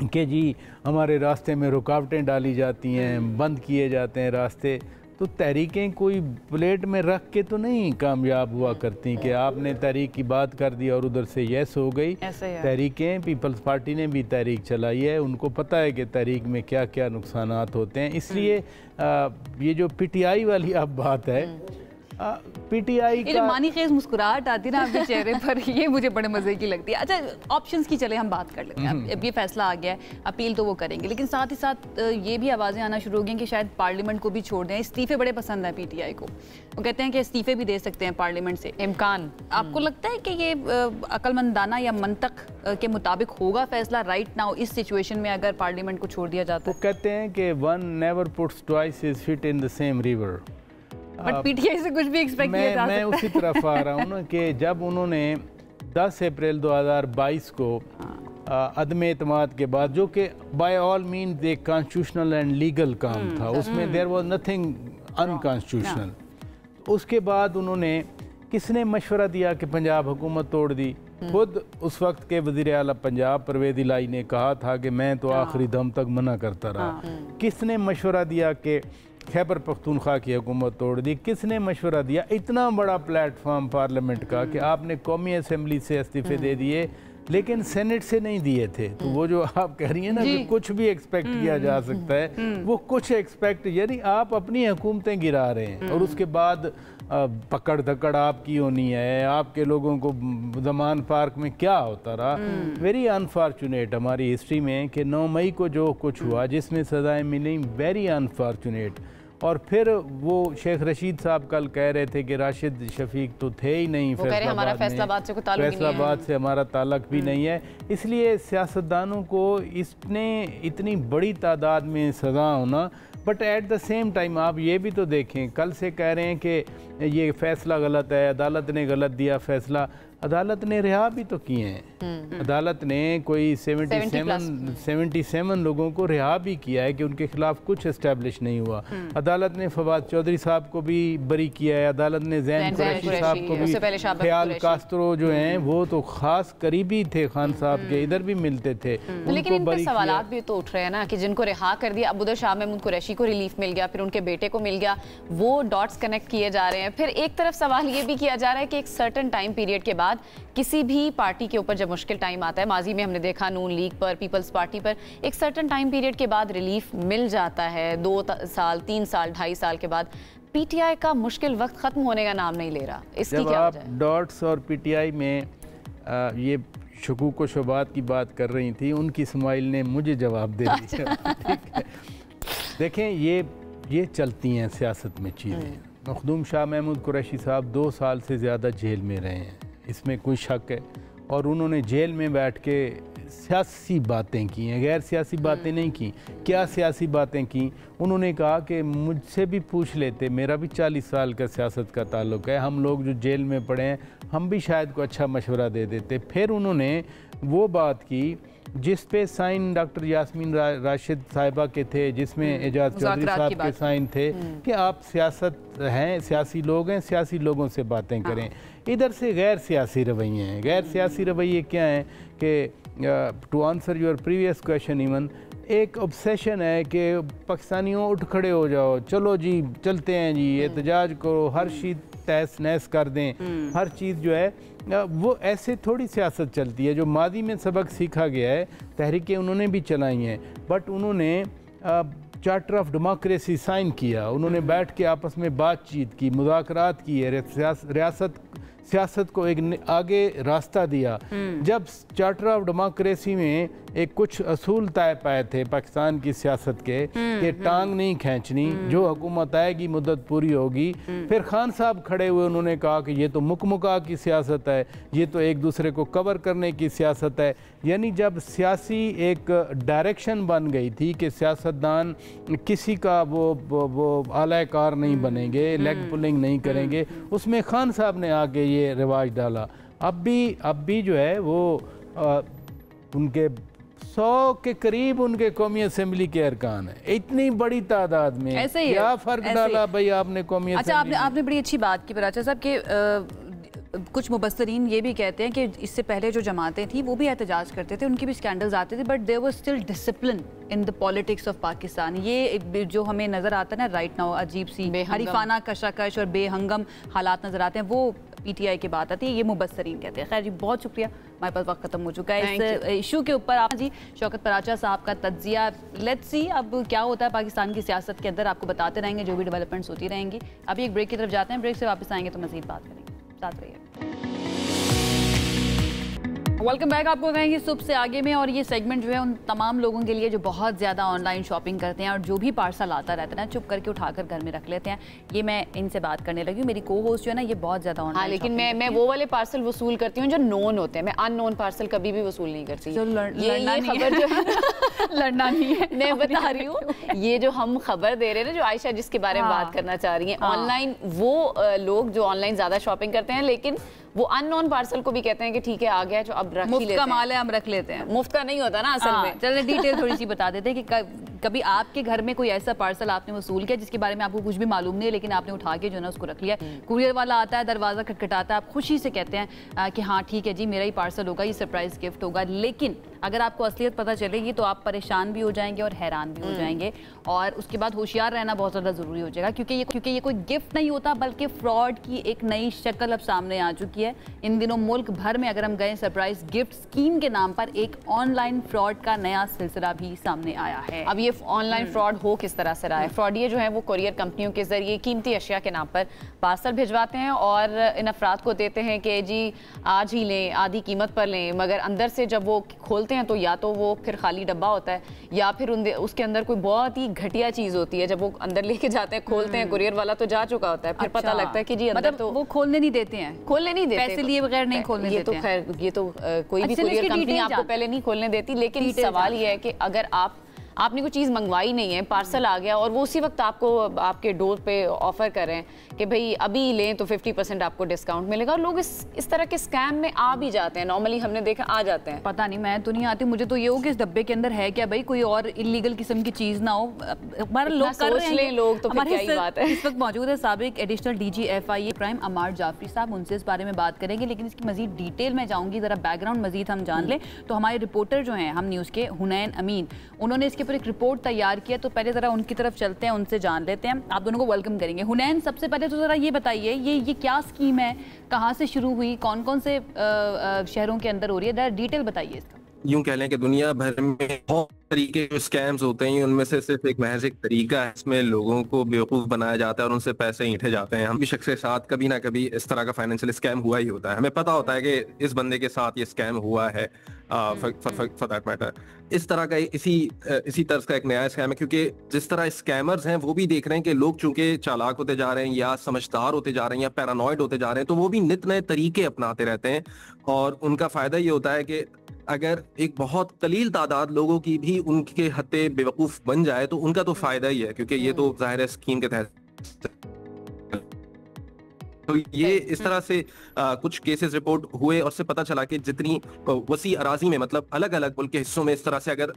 F: कि जी हमारे रास्ते में रुकावटें डाली जाती हैं, बंद किए जाते हैं रास्ते। तो तहरीकें कोई प्लेट में रख के तो नहीं कामयाब हुआ करती कि आपने तहरीक की बात कर दी और उधर से यस हो गई। तहरीकें, पीपल्स पार्टी ने भी तहरीक चलाई है, उनको पता है कि तहरीक में क्या क्या नुकसानात होते हैं। इसलिए ये जो PTI वाली अब बात है, PTI
A: ये जो मानी खेज मुस्कुराहट आती है ना आपके चेहरे पर, ये मुझे बड़े मजे की लगती है। अच्छा, ऑप्शंस की चले हम बात कर लेते हैं। अब ये फैसला आ गया है, अपील तो वो करेंगे, लेकिन साथ ही साथ ये भी आवाज़ें आना शुरू हो गई कि शायद पार्लियामेंट को भी छोड़ दें। इस्तीफे बड़े पसंद है PTI को, वो कहते हैं कि इस्तीफे भी दे सकते हैं पार्लियामेंट से। इम्कान आपको लगता है कि ये अक्लमंदाना या मंतक के मुताबिक होगा फैसला राइट नाउ इस सिचुएशन में, अगर पार्लियामेंट को छोड़ दिया जाता है?
F: वो कहते हैं कि one never puts twice his feet in the same river.
A: But PTI से कुछ भी एक्सपेक्ट किया जा सकता है।
F: मैं उसी तरफ आ रहा हूँ ना कि जब उन्होंने 10 अप्रैल 2022 को अदम एतमाद के बाद, जो कि बाय ऑल मीन एक कॉन्स्टिट्यूशनल एंड लीगल काम था, उसमें देयर वाज नथिंग अनकॉन्स्टिट्यूशनल, उसके बाद उन्होंने किसने मशवरा दिया कि पंजाब हुकूमत तोड़ दी? खुद उस वक्त के वज़ीर आला पंजाब परवेज़ इलाही ने कहा था कि मैं तो आखिरी दम तक मना करता रहा। किसने मशवरा दिया कि खैबर पख्तूनख्वा की हुकूमत तोड़ दी? किसने मशवरा दिया? इतना बड़ा प्लेटफॉर्म पार्लियामेंट का कि आपने कौमी असम्बली से इस्तीफे दे दिए, लेकिन सेनेट से नहीं दिए थे। तो वो जो आप कह रही हैं ना कि कुछ भी एक्सपेक्ट किया जा सकता है, वो कुछ एक्सपेक्ट, यानी आप अपनी हुकूमतें गिरा रहे हैं और उसके बाद पकड़ धकड़ आपकी होनी है। आपके लोगों को ज़मान पार्क में क्या होता रहा, वेरी अनफॉर्चुनेट हमारी हिस्ट्री में कि 9 मई को जो कुछ हुआ, जिसमें सज़ाएं मिली, वेरी अनफॉर्चुनेट। और फिर वो शेख रशीद साहब कल कह रहे थे कि राशिद शफीक तो थे ही नहीं, फैसलाबाद से हमारा ताल्लुक भी नहीं है। इसलिए सियासतदानों को इतनी बड़ी तादाद में सज़ा होना, but at the same time आप ये भी तो देखें, कल से कह रहे हैं कि ये फैसला गलत है, अदालत ने गलत दिया फैसला। अदालत ने रिहा भी तो किए हैं। अदालत ने कोई 77 लोगों को रिहा भी किया है कि उनके खिलाफ कुछ एस्टेब्लिश नहीं हुआ। अदालत ने फवाद चौधरी साहब को भी बरी किया है। अदालत ने जैन कुरैशी साहब को भी, ख्याल कास्त्रो जो हैं वो तो खास करीबी थे खान साहब के, इधर भी मिलते थे।
B: लेकिन इन पे सवालात भी तो उठ रहे हैं ना कि जिनको रिहा कर दिया, अबूदर शाह महमूद कुरैशी को रिलीफ मिल गया, फिर उनके बेटे को मिल गया, वो डॉट्स कनेक्ट किए जा रहे हैं। फिर एक तरफ सवाल ये भी किया जा रहा है कि एक सर्टेन टाइम पीरियड के बाद बाद किसी भी पार्टी के ऊपर जब मुश्किल टाइम आता है, माजी में हमने देखा नून लीग पर, पीपल्स पार्टी पर, एक सर्टन टाइम पीरियड के बाद रिलीफ मिल जाता है, 2 साल 3 साल 2.5 साल के बाद। पीटीआई का मुश्किल वक्त खत्म होने का नाम नहीं ले रहा, इसकी क्या वजह है?
F: डॉट्स और पीटीआई में ये शकूक व शुबात की बात कर रही थी, उनकी स्माइल ने मुझे जवाब दे दिया। ठीक है, देखें ये चलती हैं सियासत में चीज़ें। मखदूम शाह महमूद कुरैशी साहब 2 साल से ज़्यादा जेल में रहे हैं, इसमें कोई शक है, और उन्होंने जेल में बैठ के सियासी बातें की हैं, गैर सियासी बातें नहीं की। क्या सियासी बातें की? उन्होंने कहा कि मुझसे भी पूछ लेते, मेरा भी 40 साल का सियासत का ताल्लुक़ है, हम लोग जो जेल में पड़े हैं हम भी शायद को अच्छा मशवरा दे देते। फिर उन्होंने वो बात की जिस पे साइन डॉक्टर यास्मीन राशिद साहिबा के थे, जिसमें एजाज चौधरी साहब के साइन थे कि आप सियासत हैं, सियासी लोग हैं, सियासी लोगों से बातें करें। इधर से गैर सियासी रवैये हैं। गैर सियासी रवैये क्या हैं कि to answer your previous question even, एक ऑब्सेशन है कि पाकिस्तानियों उठ खड़े हो जाओ, चलो जी चलते हैं जी, एहतजाज करो, हर चीज़ तहस नहस कर दें, हर चीज़ जो है वो ऐसे थोड़ी सियासत चलती है। जो मादी में सबक सीखा गया है, तहरीकें उन्होंने भी चलाई हैं, बट उन्होंने चार्टर ऑफ डेमोक्रेसी साइन किया, उन्होंने बैठ के आपस में बातचीत की, मुज़ाकरात की है, सियासत को एक आगे रास्ता दिया। जब चार्टर ऑफ डेमोक्रेसी में एक कुछ असूल तय पाए थे पाकिस्तान की सियासत के कि टांग नहीं खींचनी, जो हुकूमत आएगी मुद्दत पूरी होगी, फिर खान साहब खड़े हुए, उन्होंने कहा कि ये तो मुकमुका की सियासत है, ये तो एक दूसरे को कवर करने की सियासत है। यानी जब सियासी एक डायरेक्शन बन गई थी कि सियासतदान किसी का वो आलाकार नहीं बनेंगे, लेग पुलिंग नहीं करेंगे, उसमें खान साहब ने आके ये रिवाज डाला। अब भी जो है वो उनके 100 के करीब उनके कौमी असेंबली के अरकान है, इतनी बड़ी तादाद में
A: ऐसे ही
F: क्या फ़र्क डाला भाई आपने कौमी
A: अच्छा आपने बड़ी अच्छी बात की बराचा साहब कि कुछ मुबस्सरीन ये भी कहते हैं कि इससे पहले जो जमातें थी वो भी एहतजाज करते थे, उनकी भी स्कैंडल्स आते थे, but there was still discipline in the politics of Pakistan. ये जो हमें नज़र आता है ना राइट नाउ, अजीब सी हरीफाना कशाकश और बेहंगम हालात नज़र आते हैं, वो पीटीआई की बात आती है, ये मुबस्सरीन कहते हैं। खैर जी, बहुत शुक्रिया, हमारे पास वक्त खत्म हो चुका है इस इशू के ऊपर। आप जी शौकत पराचा साहब का तज्जिया, लेट्स सी अब क्या होता है पाकिस्तान की सियासत के अंदर, आपको बताते रहेंगे जो भी डेवलपमेंट्स होती रहेंगी। अभी एक ब्रेक की तरफ जाते हैं, ब्रेक से वापस आएंगे तो मज़ीद बात करेंगे, साथ रहिए। वेलकम बैक, आपको कहेंगे सुबह से आगे में, और ये सेगमेंट जो है उन तमाम लोगों के लिए जो बहुत ज़्यादा ऑनलाइन शॉपिंग करते हैं और जो भी पार्सल आता रहता है ना चुप करके उठाकर घर में रख लेते हैं। ये मैं इनसे बात करने लगी हूँ, मेरी को होस्ट जो है ना ये बहुत ज़्यादा ऑनलाइन।
B: हाँ, लेकिन मैं वो वाले पार्सल वसूल करती हूँ जो नोन होते हैं, मैं अननोन पार्सल कभी भी वसूल नहीं करती। ये खबर जो है
A: लड़ना नहीं है,
B: मैं बता रही हूँ, ये जो हम खबर दे रहे हैं ना, जो आयशा जिसके बारे में बात करना चाह रही है, ऑनलाइन वो लोग जो ऑनलाइन ज़्यादा शॉपिंग करते हैं, लेकिन वो अननोन पार्सल को भी कहते हैं कि ठीक है आ गया जो अब रख ही लेते हैं, माल है हम रख लेते हैं। मुफ्त का नहीं होता ना असल में।
A: चलिए डिटेल थोड़ी सी बता देते हैं कि कभी आपके घर में कोई ऐसा पार्सल आपने वसूल किया जिसके बारे में आपको कुछ भी मालूम नहीं है, लेकिन आपने उठा के जो है ना उसको रख लिया। कुरियर वाला आता है, दरवाज़ा खटखटाता है, आप खुशी से कहते हैं कि हाँ ठीक है जी मेरा ही पार्सल होगा, ये सरप्राइज गिफ्ट होगा, लेकिन अगर आपको असलियत पता चलेगी तो आप परेशान भी हो जाएंगे और हैरान भी हो जाएंगे, और उसके बाद होशियार रहना बहुत ज़्यादा ज़रूरी हो जाएगा, क्योंकि ये कोई गिफ्ट नहीं होता बल्कि फ्रॉड की एक नई शक्ल अब सामने आ चुकी है। इन दिनों मुल्क भर में अगर हम गए सरप्राइज गिफ्ट स्कीम के नाम पर एक ऑनलाइन फ्रॉड का नया सिलसिला भी सामने आया है।
B: अब ये ऑनलाइन फ्रॉड हो किस तरह से रहा है? फ्रॉडिये जो है वो कुरियर कंपनियों के जरिए कीमती अशिया के नाम पर पार्सल भिजवाते हैं और इन अफराद को देते हैं कि जी आज ही लें, आधी कीमत पर लें, मगर अंदर से जब वो खोलते हैं तो या तो वो फिर खाली डब्बा होता है या फिर उसके अंदर कोई बहुत ही घटिया चीज होती है। जब वो अंदर लेके जाते हैं, खोलते हैं, कुरियर वाला तो जा चुका होता है, फिर पता लगता है कि जी अंदर तो
A: वो खोलने नहीं देते हैं,
B: खोलने नहीं देते,
A: पैसे लिए बगैर नहीं खोलने देते हैं।
B: खैर ये तो कोई भी कुरियर कंपनी आपको पहले नहीं खोलने देती, लेकिन सवाल ये है कि अगर आपने कोई चीज़ मंगवाई नहीं है, पार्सल आ गया और वो उसी वक्त आपको आपके डोर पे ऑफर कर रहे हैं कि भाई अभी लें तो 50% आपको डिस्काउंट मिलेगा, और लोग इस तरह के स्कैम में आ भी जाते हैं। नॉर्मली हमने देखा आ जाते हैं।
A: पता नहीं, मैं तो नहीं आती, मुझे तो ये हो कि इस डब्बे के अंदर है क्या भाई, कोई और इलीगल किस्म की चीज़ ना हो। हमारे लोग कर रहे हैं,
B: लोग तो फिर क्या ही बात है।
A: इस वक्त मौजूद है साबिक एडिशनल DG FIA क्राइम अमार जाफरी साहब, उनसे इस बारे में बात करेंगे, लेकिन इसकी मजीद डिटेल में जाऊँगी, ज़रा बैकग्राउंड मजीद हम जान लें। तो हमारे रिपोर्टर जो हैं हम न्यूज़ के, हुनैन अमीन, उन्होंने इसके ऊपर एक रिपोर्ट तैयार किया, तो पहले ज़रा उनकी तरफ चलते हैं, उनसे जान लेते हैं। आप दोनों को वेलकम करेंगे। हुनैन, सबसे पहले तो ज़रा ये बताइए, ये क्या स्कीम है, कहाँ से शुरू हुई, कौन कौन से शहरों के अंदर हो रही है, डिटेल बताइए इसका।
G: यूं कह लें कि दुनिया भर में बहुत तरीके के स्कैम्स होते हैं, उनमें से सिर्फ एक महज एक तरीका है इसमें लोगों को बेवकूफ़ बनाया जाता है और उनसे पैसे ऐंठे जाते हैं। हम भी शख्स के साथ कभी ना कभी इस तरह का फाइनेंशियल स्कैम हुआ ही होता है। हमें पता होता है कि इस बंदे के साथ ये स्कैम हुआ है, फॉर दैट मैटर। इस तरह का इसी तर्ज का एक नया स्कैम है, क्योंकि जिस तरह स्कैमर्स हैं वो भी देख रहे हैं कि लोग चूंकि चालाक होते जा रहे हैं या समझदार होते जा रहे हैं या पैरानॉइड होते जा रहे हैं, तो वो भी नित नए तरीके अपनाते रहते हैं। और उनका फायदा ये होता है कि अगर एक बहुत कलील तादाद लोगों की भी उनके हत्ते बेवकूफ बन जाए तो उनका तो फायदा ही है, क्योंकि ये तो जाहिर है स्कीम के तहत। तो ये इस तरह से कुछ केसेस रिपोर्ट हुए और से पता चला कि जितनी वसी अराजी में, मतलब अलग अलग मुल्क के हिस्सों में इस तरह से अगर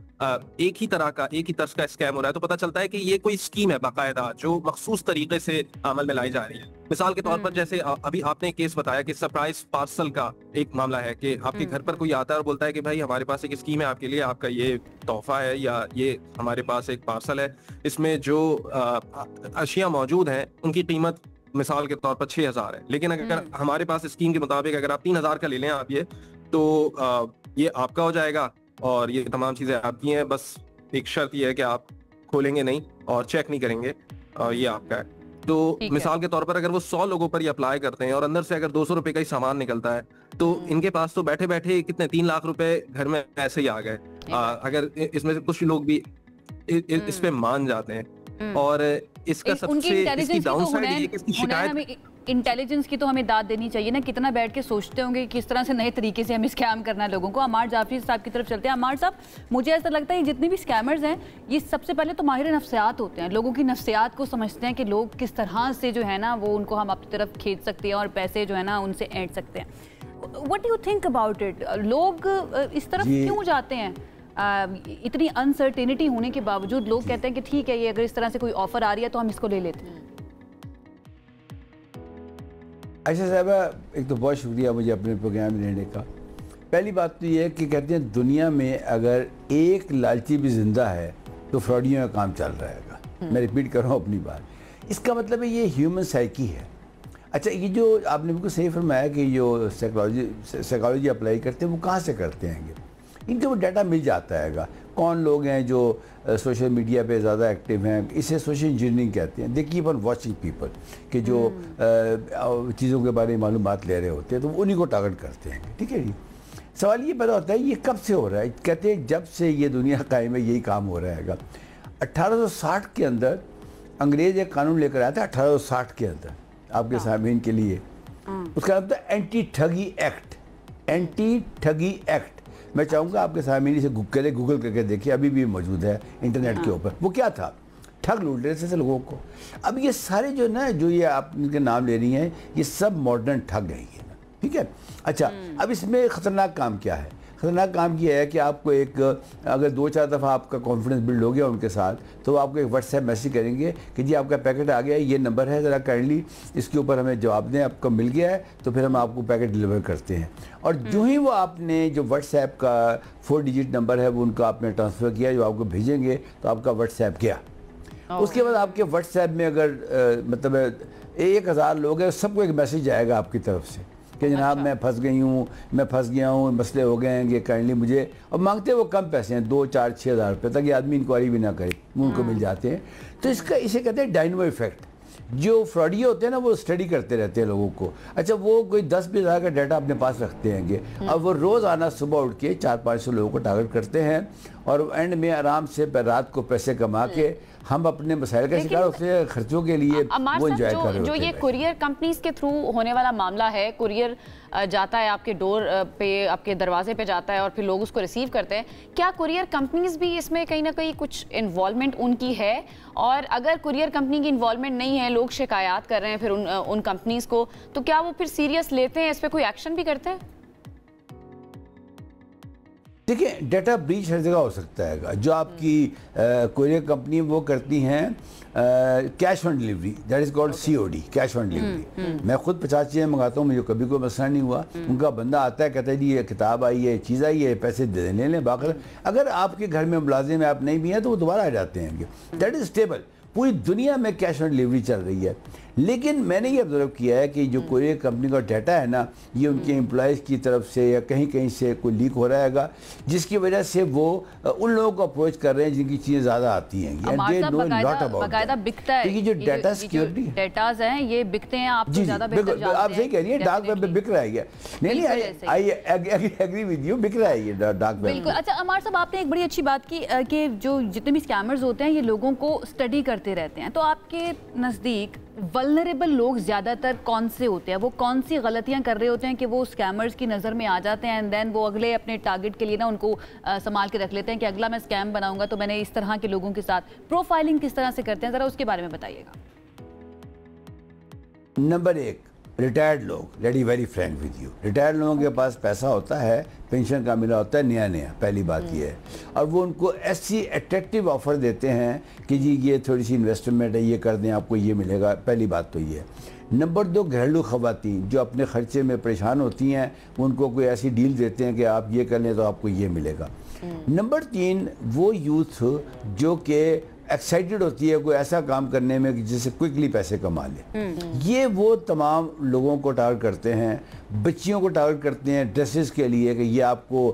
G: एक ही तर्ज का स्कैम हो रहा है, तो पता चलता है कि ये कोई स्कीम है बाकायदा जो मखसूस तरीके से अमल में लाई जा रही है। मिसाल के तौर पर जैसे अभी आपने एक केस बताया कि सरप्राइज पार्सल का एक मामला है कि आपके घर पर कोई आता है और बोलता है कि भाई हमारे पास एक स्कीम है आपके लिए, आपका ये तोहफा है या ये हमारे पास एक पार्सल है, इसमें जो अशिया मौजूद हैं उनकी कीमत मिसाल के तौर पर 6,000 है, लेकिन अगर हमारे पास स्कीम के मुताबिक अगर आप 3,000 का ले लें आप ये, तो ये आपका हो जाएगा और ये तमाम चीजें आपकी हैं। बस एक शर्त ये है कि आप खोलेंगे नहीं और चेक नहीं करेंगे और ये आपका है। तो मिसाल के तौर पर अगर वो 100 लोगों पर ये अप्लाई करते हैं और अंदर से अगर 200 रुपए का ही सामान निकलता है, तो इनके पास तो बैठे बैठे कितने 3 लाख रुपए घर में ऐसे ही आ गए। अगर इसमें से कुछ लोग भी इस पे मान जाते हैं। और इसका सबसे इसकी डाउनसाइड ये कि इसकी शिकायत,
A: इंटेलिजेंस की तो हमें दाद देनी चाहिए ना, कितना बैठ के सोचते होंगे किस तरह से नए तरीके से हमें स्कैम करना है लोगों को। अमार जाफरी साहब की तरफ चलते हैं। अमार साहब, मुझे ऐसा लगता है जितने भी स्कैमर्स हैं ये सबसे पहले तो माहिर नफ्सियात होते हैं, लोगों की नफ्सियात को समझते हैं कि लोग किस तरह से जो है ना वो उनको हम अपनी तरफ खींच सकते हैं और पैसे जो है ना उनसे ऐंठ सकते हैं। What do you think about it? लोग इस तरफ क्यों जाते हैं? इतनी अनसर्टेनिटी होने के बावजूद लोग कहते हैं कि ठीक है, ये अगर इस तरह से कोई ऑफर आ रही है तो हम इसको ले लेते हैं।
H: अच्छा साहबा, एक तो बहुत शुक्रिया मुझे अपने प्रोग्राम में रहने का। पहली बात तो ये है कि कहते हैं दुनिया में अगर एक लालची भी जिंदा है तो फ्रॉडियों का काम चल रहेगा। मैं रिपीट कर रहा हूँ अपनी बात। इसका मतलब है ये ह्यूमन साइकी है। अच्छा, ये जो आपने बिल्कुल सही फरमाया कि जो साइकोलॉजी अप्लाई करते हैं वो कहाँ से करते हैं? इनके वो डाटा मिल जाता है कौन लोग हैं जो सोशल मीडिया पे ज़्यादा एक्टिव हैं। इसे सोशल इंजीनियरिंग कहते हैं। They keep on watching people कि जो चीज़ों के बारे में मालूमात ले रहे होते हैं तो उन्हीं को टारगेट करते हैं। ठीक है जी। सवाल ये पैदा होता है ये कब से हो रहा है? कहते हैं जब से ये दुनिया कायम है यही काम हो रहा है। 1860 के अंदर अंग्रेज़ एक कानून लेकर आया था, 1860 के अंदर, आपके सामीन के लिए। उसका नाम था एंटी ठगी एक्ट। एंटी ठगी एक्ट। मैं चाहूँगा आपके सामने से गूगल करके देखिए, अभी भी मौजूद है इंटरनेट के ऊपर। वो क्या था? ठग लूट रहे थे लोगों को। अब ये सारे जो ना जो ये आप इनके नाम ले रही हैं ये सब मॉडर्न ठग हैं ये ना। ठीक है। अच्छा, अब इसमें ख़तरनाक काम क्या है? खतरनाक काम किया है कि आपको एक अगर 2-4 दफ़ा आपका कॉन्फिडेंस बिल्ड हो गया उनके साथ तो आपको एक व्हाट्सएप मैसेज करेंगे कि जी आपका पैकेट आ गया है, ये नंबर है, ज़रा काइंडली इसके ऊपर हमें जवाब दें, आपको मिल गया है, तो फिर हम आपको पैकेट डिलीवर करते हैं। और जो ही वो आपने जो व्हाट्सएप का 4 डिजिट नंबर है वो उनको आपने ट्रांसफ़र किया, जो आपको भेजेंगे तो आपका व्हाट्सएप गया। उसके बाद आपके व्हाट्सएप में अगर मतलब 1000 लोग हैं, सबको एक मैसेज आएगा आपकी तरफ से कि जनाब मैं फंस गई हूँ, मैं फंस गया हूँ, मसले हो गए हैं, ये काइंडली मुझे। और मांगते वो कम पैसे हैं, 2, 4, 6 हज़ार रुपये, ताकि आदमी इंक्वायरी भी ना करे, उनको मिल जाते हैं। तो इसे कहते हैं डायनामो इफेक्ट। जो फ्रॉडी होते हैं ना वो स्टडी करते रहते हैं लोगों को। अच्छा, वो कोई 10-20 हज़ार का डाटा अपने पास रखते हैं। अब वो रोज़ आना सुबह उठ के 400-500 लोगों को टारगेट करते हैं और एंड में आराम से रात को पैसे कमा के हम अपने मसाइल का शिकार होते हैं, खर्चों के लिए वो एंजॉय कर रहे होते हैं।
B: जो ये कुरियर कंपनीज के थ्रू होने वाला मामला है, कुरियर जाता है आपके डोर पे, आपके दरवाजे पे जाता है और फिर लोग उसको रिसीव करते हैं, क्या कुरियर कंपनीज भी इसमें कहीं ना कहीं कुछ इन्वॉल्वमेंट उनकी है? और अगर कुरियर कंपनी की इन्वॉल्वमेंट नहीं है, लोग शिकायत कर रहे हैं फिर उन कंपनीज को, तो क्या वो फिर सीरियस लेते हैं, इस पर कोई एक्शन भी करते हैं?
H: देखिए, डाटा ब्रीच हर जगह हो सकता है। जो आपकी कोरियर कंपनी वो करती हैं cash on delivery, that is called COD, cash on delivery. मैं खुद 50 चीज़ें मंगाता हूँ, मुझे कभी कोई मसला नहीं हुआ। उनका बंदा आता है, कहता है जी ये किताब आई है, चीज़ आई है, पैसे दे ले लें। बाकी अगर आपके घर में मुलाजिम है, आप नहीं भी हैं, तो वो दोबारा आ जाते हैं। That is stable. पूरी दुनिया में कैश ऑन डिलीवरी चल रही है। लेकिन मैंने ये ऑब्जर्व किया है कि जो कोरियर कंपनी का डाटा है ना, ये उनके एम्प्लॉयज़ की तरफ से या कहीं कहीं से कोई लीक हो रहा है, जिसकी वजह से वो उन लोगों को अप्रोच कर रहे हैं जिनकी चीज़ें ज़्यादा आती हैं।
A: बाकायदा बिकता है।
H: ये जो डाटा सिक्योरिटी
A: डेटाज हैं ये बिकते हैं, आप ज़्यादा बेहतर जानते हैं।
H: आप सही कह रही है, डार्क वेब पे बिक रहा है। नहीं, आई एग्री विद यू, बिक रहा है ये डार्क वेब।
A: बिल्कुल। अच्छा अमार साहब, आपने एक बड़ी अच्छी बात की कि जो जितने भी स्कैमर्स होते हैं ये लोगों को स्टडी करते रहते हैं। तो आपके नज़दीक वल्नरेबल लोग ज़्यादातर कौन से होते हैं? वो कौन सी गलतियां कर रहे होते हैं कि वो स्कैमर्स की नज़र में आ जाते हैं एंड देन वो अगले अपने टारगेट के लिए ना उनको संभाल के रख लेते हैं कि अगला मैं स्कैम बनाऊंगा तो मैंने इस तरह के लोगों के साथ। प्रोफाइलिंग किस तरह से करते हैं, ज़रा उसके बारे में बताइएगा।
H: नंबर 1, रिटायर्ड लोग। Let be very frank with you, retired लोगों के पास पैसा होता है, पेंशन का मिला होता है नया। पहली बात ये है। और वो उनको ऐसी अट्रैक्टिव ऑफर देते हैं कि जी ये थोड़ी सी इन्वेस्टमेंट है, ये कर दें, आपको ये मिलेगा। पहली बात तो ये है। नंबर 2, घरेलू ख़वातीन जो अपने ख़र्चे में परेशान होती हैं, उनको कोई ऐसी डील देते हैं कि आप ये कर लें तो आपको ये मिलेगा। नंबर 3, वो यूथ जो कि एक्साइटेड होती है कोई ऐसा काम करने में जिससे क्विकली पैसे कमा ले। ये वो तमाम लोगों को टारगेट करते हैं। बच्चियों को टारगेट करते हैं ड्रेसेस के लिए कि ये आपको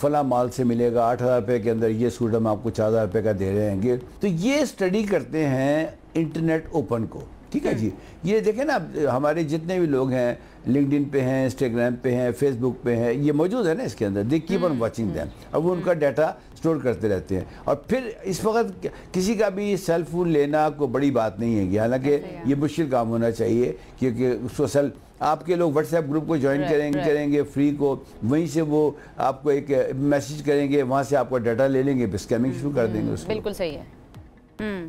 H: फला माल से मिलेगा, 8,000 रुपये के अंदर ये सूट हम आपको 4,000 रुपये का दे रहे हैं। तो ये स्टडी करते हैं इंटरनेट ओपन को। ठीक है जी, ये देखें ना, हमारे जितने भी लोग हैं लिंक्डइन पे हैं, इंस्टाग्राम पे हैं, फेसबुक पे हैं, ये मौजूद है ना इसके अंदर। They keep on watching them. अब वो उनका डाटा स्टोर करते रहते हैं। और फिर इस वक्त किसी का भी सेल फोन लेना कोई बड़ी बात नहीं है, हालांकि ये मुश्किल काम होना चाहिए, क्योंकि उसको आपके लोग व्हाट्सएप ग्रुप को ज्वाइन करेंगे फ्री को, वहीं से वो आपको एक मैसेज करेंगे, वहाँ से आपका डाटा ले लेंगे, स्कैमिंग शुरू कर देंगे उसको।
B: बिल्कुल सही है।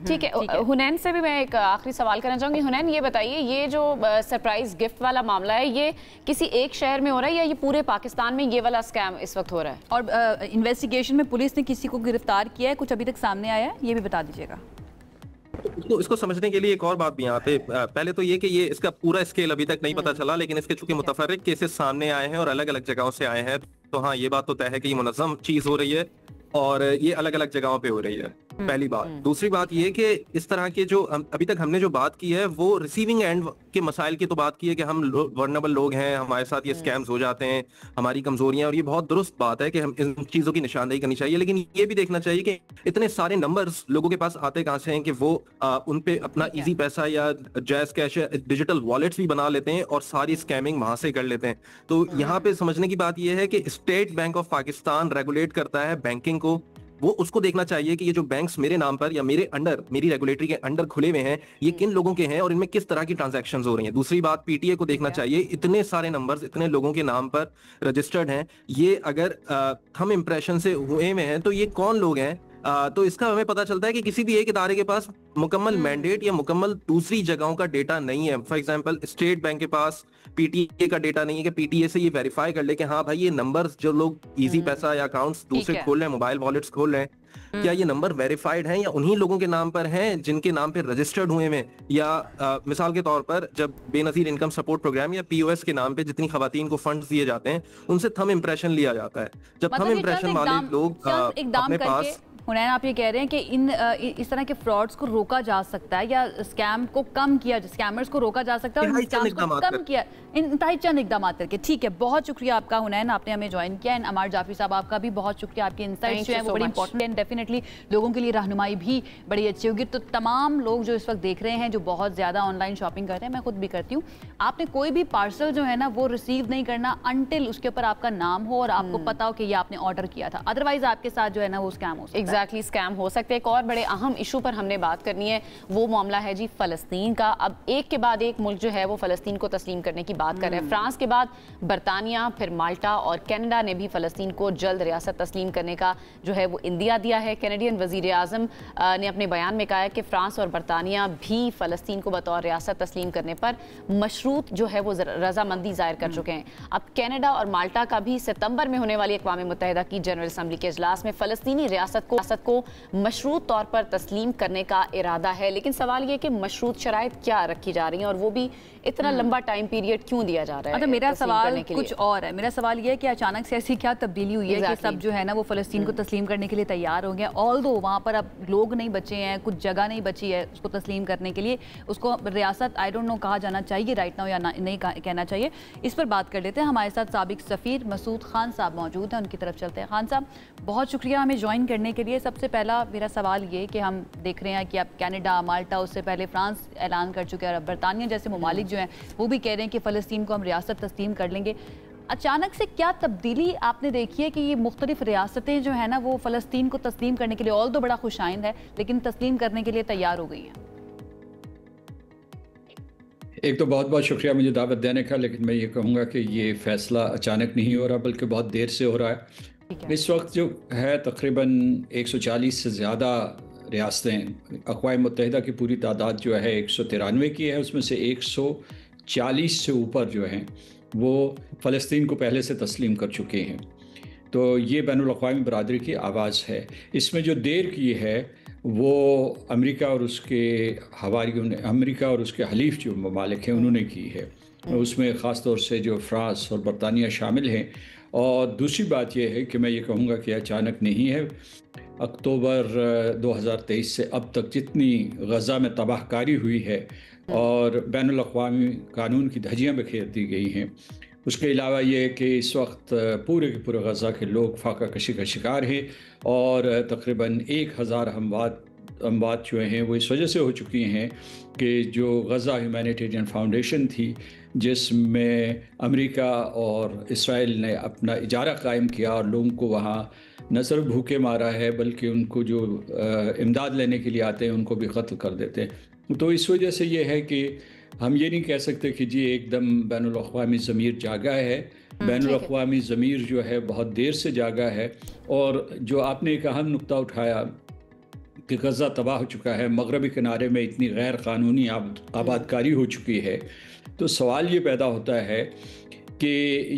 B: ठीक है, हुनैन से भी मैं एक आखिरी सवाल करना चाहूँगी। हुनैन, ये बताइए, ये जो सरप्राइज गिफ्ट वाला मामला है, ये किसी एक शहर में हो रहा है या ये पूरे पाकिस्तान में ये वाला स्कैम इस वक्त हो रहा है?
A: और इन्वेस्टिगेशन में पुलिस ने किसी को गिरफ्तार किया है? कुछ अभी तक सामने आया है, ये भी बता दीजिएगा।
G: तो इसको समझने के लिए एक और बात भी यहाँ पे, पहले तो ये कि ये इसका पूरा स्केल अभी तक नहीं पता चला, लेकिन इसके चूंकि मुतफर्रिक केसेस सामने आए हैं और अलग अलग जगहों से आए हैं, तो हाँ ये बात तो तय है कि ये मुनज़्ज़म चीज हो रही है और ये अलग अलग जगहों पे हो रही है। पहली बात। दूसरी बात ये कि इस तरह के जो अभी तक हमने जो बात की है वो रिसीविंग एंड के मसाइल की तो बात की है कि हम वर्नेबल लोग हैं, हमारे साथ ये स्कैम्स हो जाते हैं, हमारी कमजोरियां, और ये बहुत दुरुस्त बात है कि हम इन चीजों की निशानदेही करनी चाहिए। लेकिन ये भी देखना चाहिए कि इतने सारे नंबर्स लोगों के पास आते कहाँ से हैं कि वो उन पे अपना इजी पैसा या जैज कैश डिजिटल वॉलेट्स भी बना लेते हैं और सारी स्कैमिंग वहां से कर लेते हैं। तो यहाँ पे समझने की बात यह है कि state bank of Pakistan regulate करता है बैंकिंग को, वो उसको देखना चाहिए कि ये जो बैंक्स मेरे नाम पर या मेरे अंडर, मेरी रेगुलेटरी के अंडर खुले हुए हैं, ये किन लोगों के हैं और इनमें किस तरह की ट्रांजैक्शंस हो रही हैं। दूसरी बात, पीटीए को देखना चाहिए, इतने सारे नंबर्स इतने लोगों के नाम पर रजिस्टर्ड हैं, ये अगर हम इंप्रेशन से हुए में हैं तो ये कौन लोग हैं। तो इसका हमें पता चलता है कि किसी भी एक इदारे के पास मुकम्मल मैंडेट या मुकम्मल दूसरी जगहों का डेटा नहीं है। फॉर एग्जांपल, स्टेट बैंक के पास पीटीए का डेटा नहीं है कि पीटीए से ये वेरीफाई कर ले कि हाँ भाई ये नंबर्स जो लोग इजी पैसा या अकाउंट्स दूसरे खोल रहे हैं, मोबाइल वॉलेट्स खोल रहे हैं, क्या ये नंबर वेरीफाइड हैं या उन्हीं लोगों के नाम पर हैं जिनके नाम पे रजिस्टर्ड हुए हैं। या मिसाल के तौर पर जब बेनजीर इनकम सपोर्ट प्रोग्राम या पीओएस के नाम पे जितनी खवातीन को फंड्स दिए जाते हैं उनसे थंब इंप्रेशन लिया जाता है। जब थंब इंप्रेशन वाले लोग अपने पास,
A: हुनैन आप ये कह रहे हैं कि इस तरह के फ्रॉड्स को रोका जा सकता है या स्कैम को कम किया, स्कैमर्स को रोका जा सकता है और स्कैम्स को कम किया इंतहाई चंद इकदाम करके। ठीक है, बहुत शुक्रिया आपका हुनैन, आपने हमें ज्वाइन किया। एंड अमार जाफरी साहब आपका भी बहुत शुक्रिया, आपके इनसाइट्स जो हैं वो बड़ी इंपॉर्टेंट एंड डेफिनेटली लोगों के लिए रहनुमाई भी बड़ी अच्छी होगी। तो तमाम लोग जो इस वक्त देख रहे हैं जो बहुत ज़्यादा ऑनलाइन शॉपिंग करते हैं, मैं खुद भी करती हूँ, आपने कोई भी पार्सल जो है ना वो रिसीव नहीं करना अनटिल उसके ऊपर आपका नाम हो और आपको पता हो कि ये आपने ऑर्डर किया था, अदरवाइज आपके साथ जो है ना वो स्कैम हो सकता है।
B: एग्जैक्टली स्कैम हो सकते हैं। एक और बड़े अहम इशू पर हमने बात करनी है, वो मामला है जी फ़लस्तीन का। अब एक के बाद एक मुल्क जो है वो फ़लस्तीन को तस्लीम करने की बात कर रहे हैं। फ्रांस के बाद बरतानिया, फिर माल्टा और कनाडा ने भी फ़लस्तीन को जल्द रियासत तस्लीम करने का जो है वो इंदिया दिया है। कैनेडियन वज़ीर आज़म ने अपने बयान में कहा है कि फ्रांस और बरतानिया भी फ़लस्तीन को बतौर रियासत तस्लीम करने पर मशरूत जो है वो रजामंदी जाहिर कर चुके हैं। अब कनाडा और माल्टा का भी सितंबर में होने वाली अक़वाम मुत्तहिदा की जनरल असम्बली के इजलास में फ़लस्तीनी रियासत को मशरूत तौर पर तस्लीम करने का इरादा है। लेकिन सवाल ये कि मशरूत शराइत क्या रखी जा रही हैं और वो भी इतना लंबा टाइम पीरियड क्यों दिया जा रहा है?
A: मेरा सवाल कुछ और है। मेरा सवाल ये है कि अचानक से ऐसी क्या तब्दीली हुई है कि सब जो है ना वो फ़लस्तीन को तस्लीम करने के लिए तैयार हो गए। ऑल्दो वहाँ पर अब लोग नहीं बचे हैं, कुछ जगह नहीं बची है उसको तस्लीम करने के लिए, उसको रियासत आई डोंट नो कहा जाना चाहिए राइट नाउ या नहीं कहना चाहिए। इस पर बात कर लेते हैं। हमारे साथ साबिक सफ़ीर मसूद खान साहब मौजूद हैं, उनकी तरफ चलते हैं। खान साहब, बहुत शुक्रिया हमें ज्वाइन करने के लिए। सबसे पहला मेरा सवाल ये कि हम देख रहे हैं कि अब कनाडा, माल्टा, उससे पहले फ्रांस ऐलान कर चुके हैं और अब बरतानिया जैसे ममालिक जो हैं वो भी कह रहे हैं कि फ़लस्तीन को हम रियासत तस्लीम कर लेंगे। अचानक से क्या तब्दीली आपने देखी है कि ये मुख्तलिफ रियासतें जो है ना वो फ़लस्तीन को तस्लीम करने के लिए, ऑल तो बड़ा खुशाइंद है, लेकिन तस्लीम करने के लिए तैयार हो गई हैं?
I: एक तो बहुत बहुत शुक्रिया मुझे दावत देने का, लेकिन मैं ये कहूँगा कि ये फ़ैसला अचानक नहीं हो रहा बल्कि बहुत देर से हो रहा है। इस वक्त जो है तकरीबन 140 से ज़्यादा रियासतें, अक़वाम मुत्तहिदा की पूरी तादाद जो है 193 की है, उसमें से 140 से ऊपर जो हैं वो फ़लस्तीन को पहले से तस्लीम कर चुके हैं। तो ये बैनुल-अक़वामी बरादरी की आवाज़ है। इसमें जो देर की है वो अमेरिका और उसके हवारियों ने, अमेरिका और उसके हलीफ जो ममालिक हैं उन्होंने की है। उसमें ख़ास तौर से जो फ्रांस और बरतानिया शामिल हैं। और दूसरी बात यह है कि मैं ये कहूँगा कि अचानक नहीं है। अक्टूबर 2023 से अब तक जितनी गज़ा में तबाहकारी हुई है और बैनुल-अक़वामी कानून की धज्जियाँ बिखेर दी गई हैं, उसके अलावा ये है कि इस वक्त पूरे के पूरे गज़ा के लोग फाका कशी का शिकार हैं और तकरीबन 1000 अमवात जो हैं वो इस वजह से हो चुकी हैं कि जो गज़ा ह्यूमैनिटेरियन फाउंडेशन थी, जिसमें अमेरिका और इसराइल ने अपना इजारा कायम किया और लोगों को वहाँ न सिर्फ भूखे मारा है बल्कि उनको जो इमदाद लेने के लिए आते हैं उनको भी कत्ल कर देते हैं। तो इस वजह से ये है कि हम ये नहीं कह सकते कि जी एकदम बैनुल-अक़वामी ज़मीर जागा है। बैनुल-अक़वामी ज़मीर जो है बहुत देर से जागा है। और जो आपने एक अहम नुक्ता उठाया कि गज़ा तबाह हो चुका है, मगरबी किनारे में इतनी गैर कानूनी आबादकारी हो चुकी है, तो सवाल ये पैदा होता है कि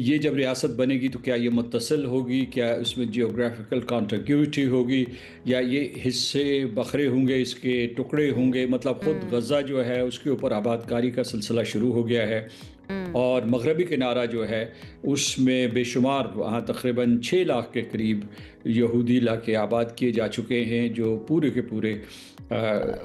I: ये जब रियासत बनेगी तो क्या ये मुत्तसिल होगी, क्या उसमें जियोग्राफिकल कॉन्टिग्यूटी होगी, या ये हिस्से बखरे होंगे, इसके टुकड़े होंगे। मतलब ख़ुद गज़ा जो है उसके ऊपर आबादकारी का सिलसिला शुरू हो गया है। और मगरबी किनारा जो है उसमें बेशुमार वहाँ तकरीबन 6 लाख के करीब यहूदी इलाके आबाद किए जा चुके हैं जो पूरे के पूरे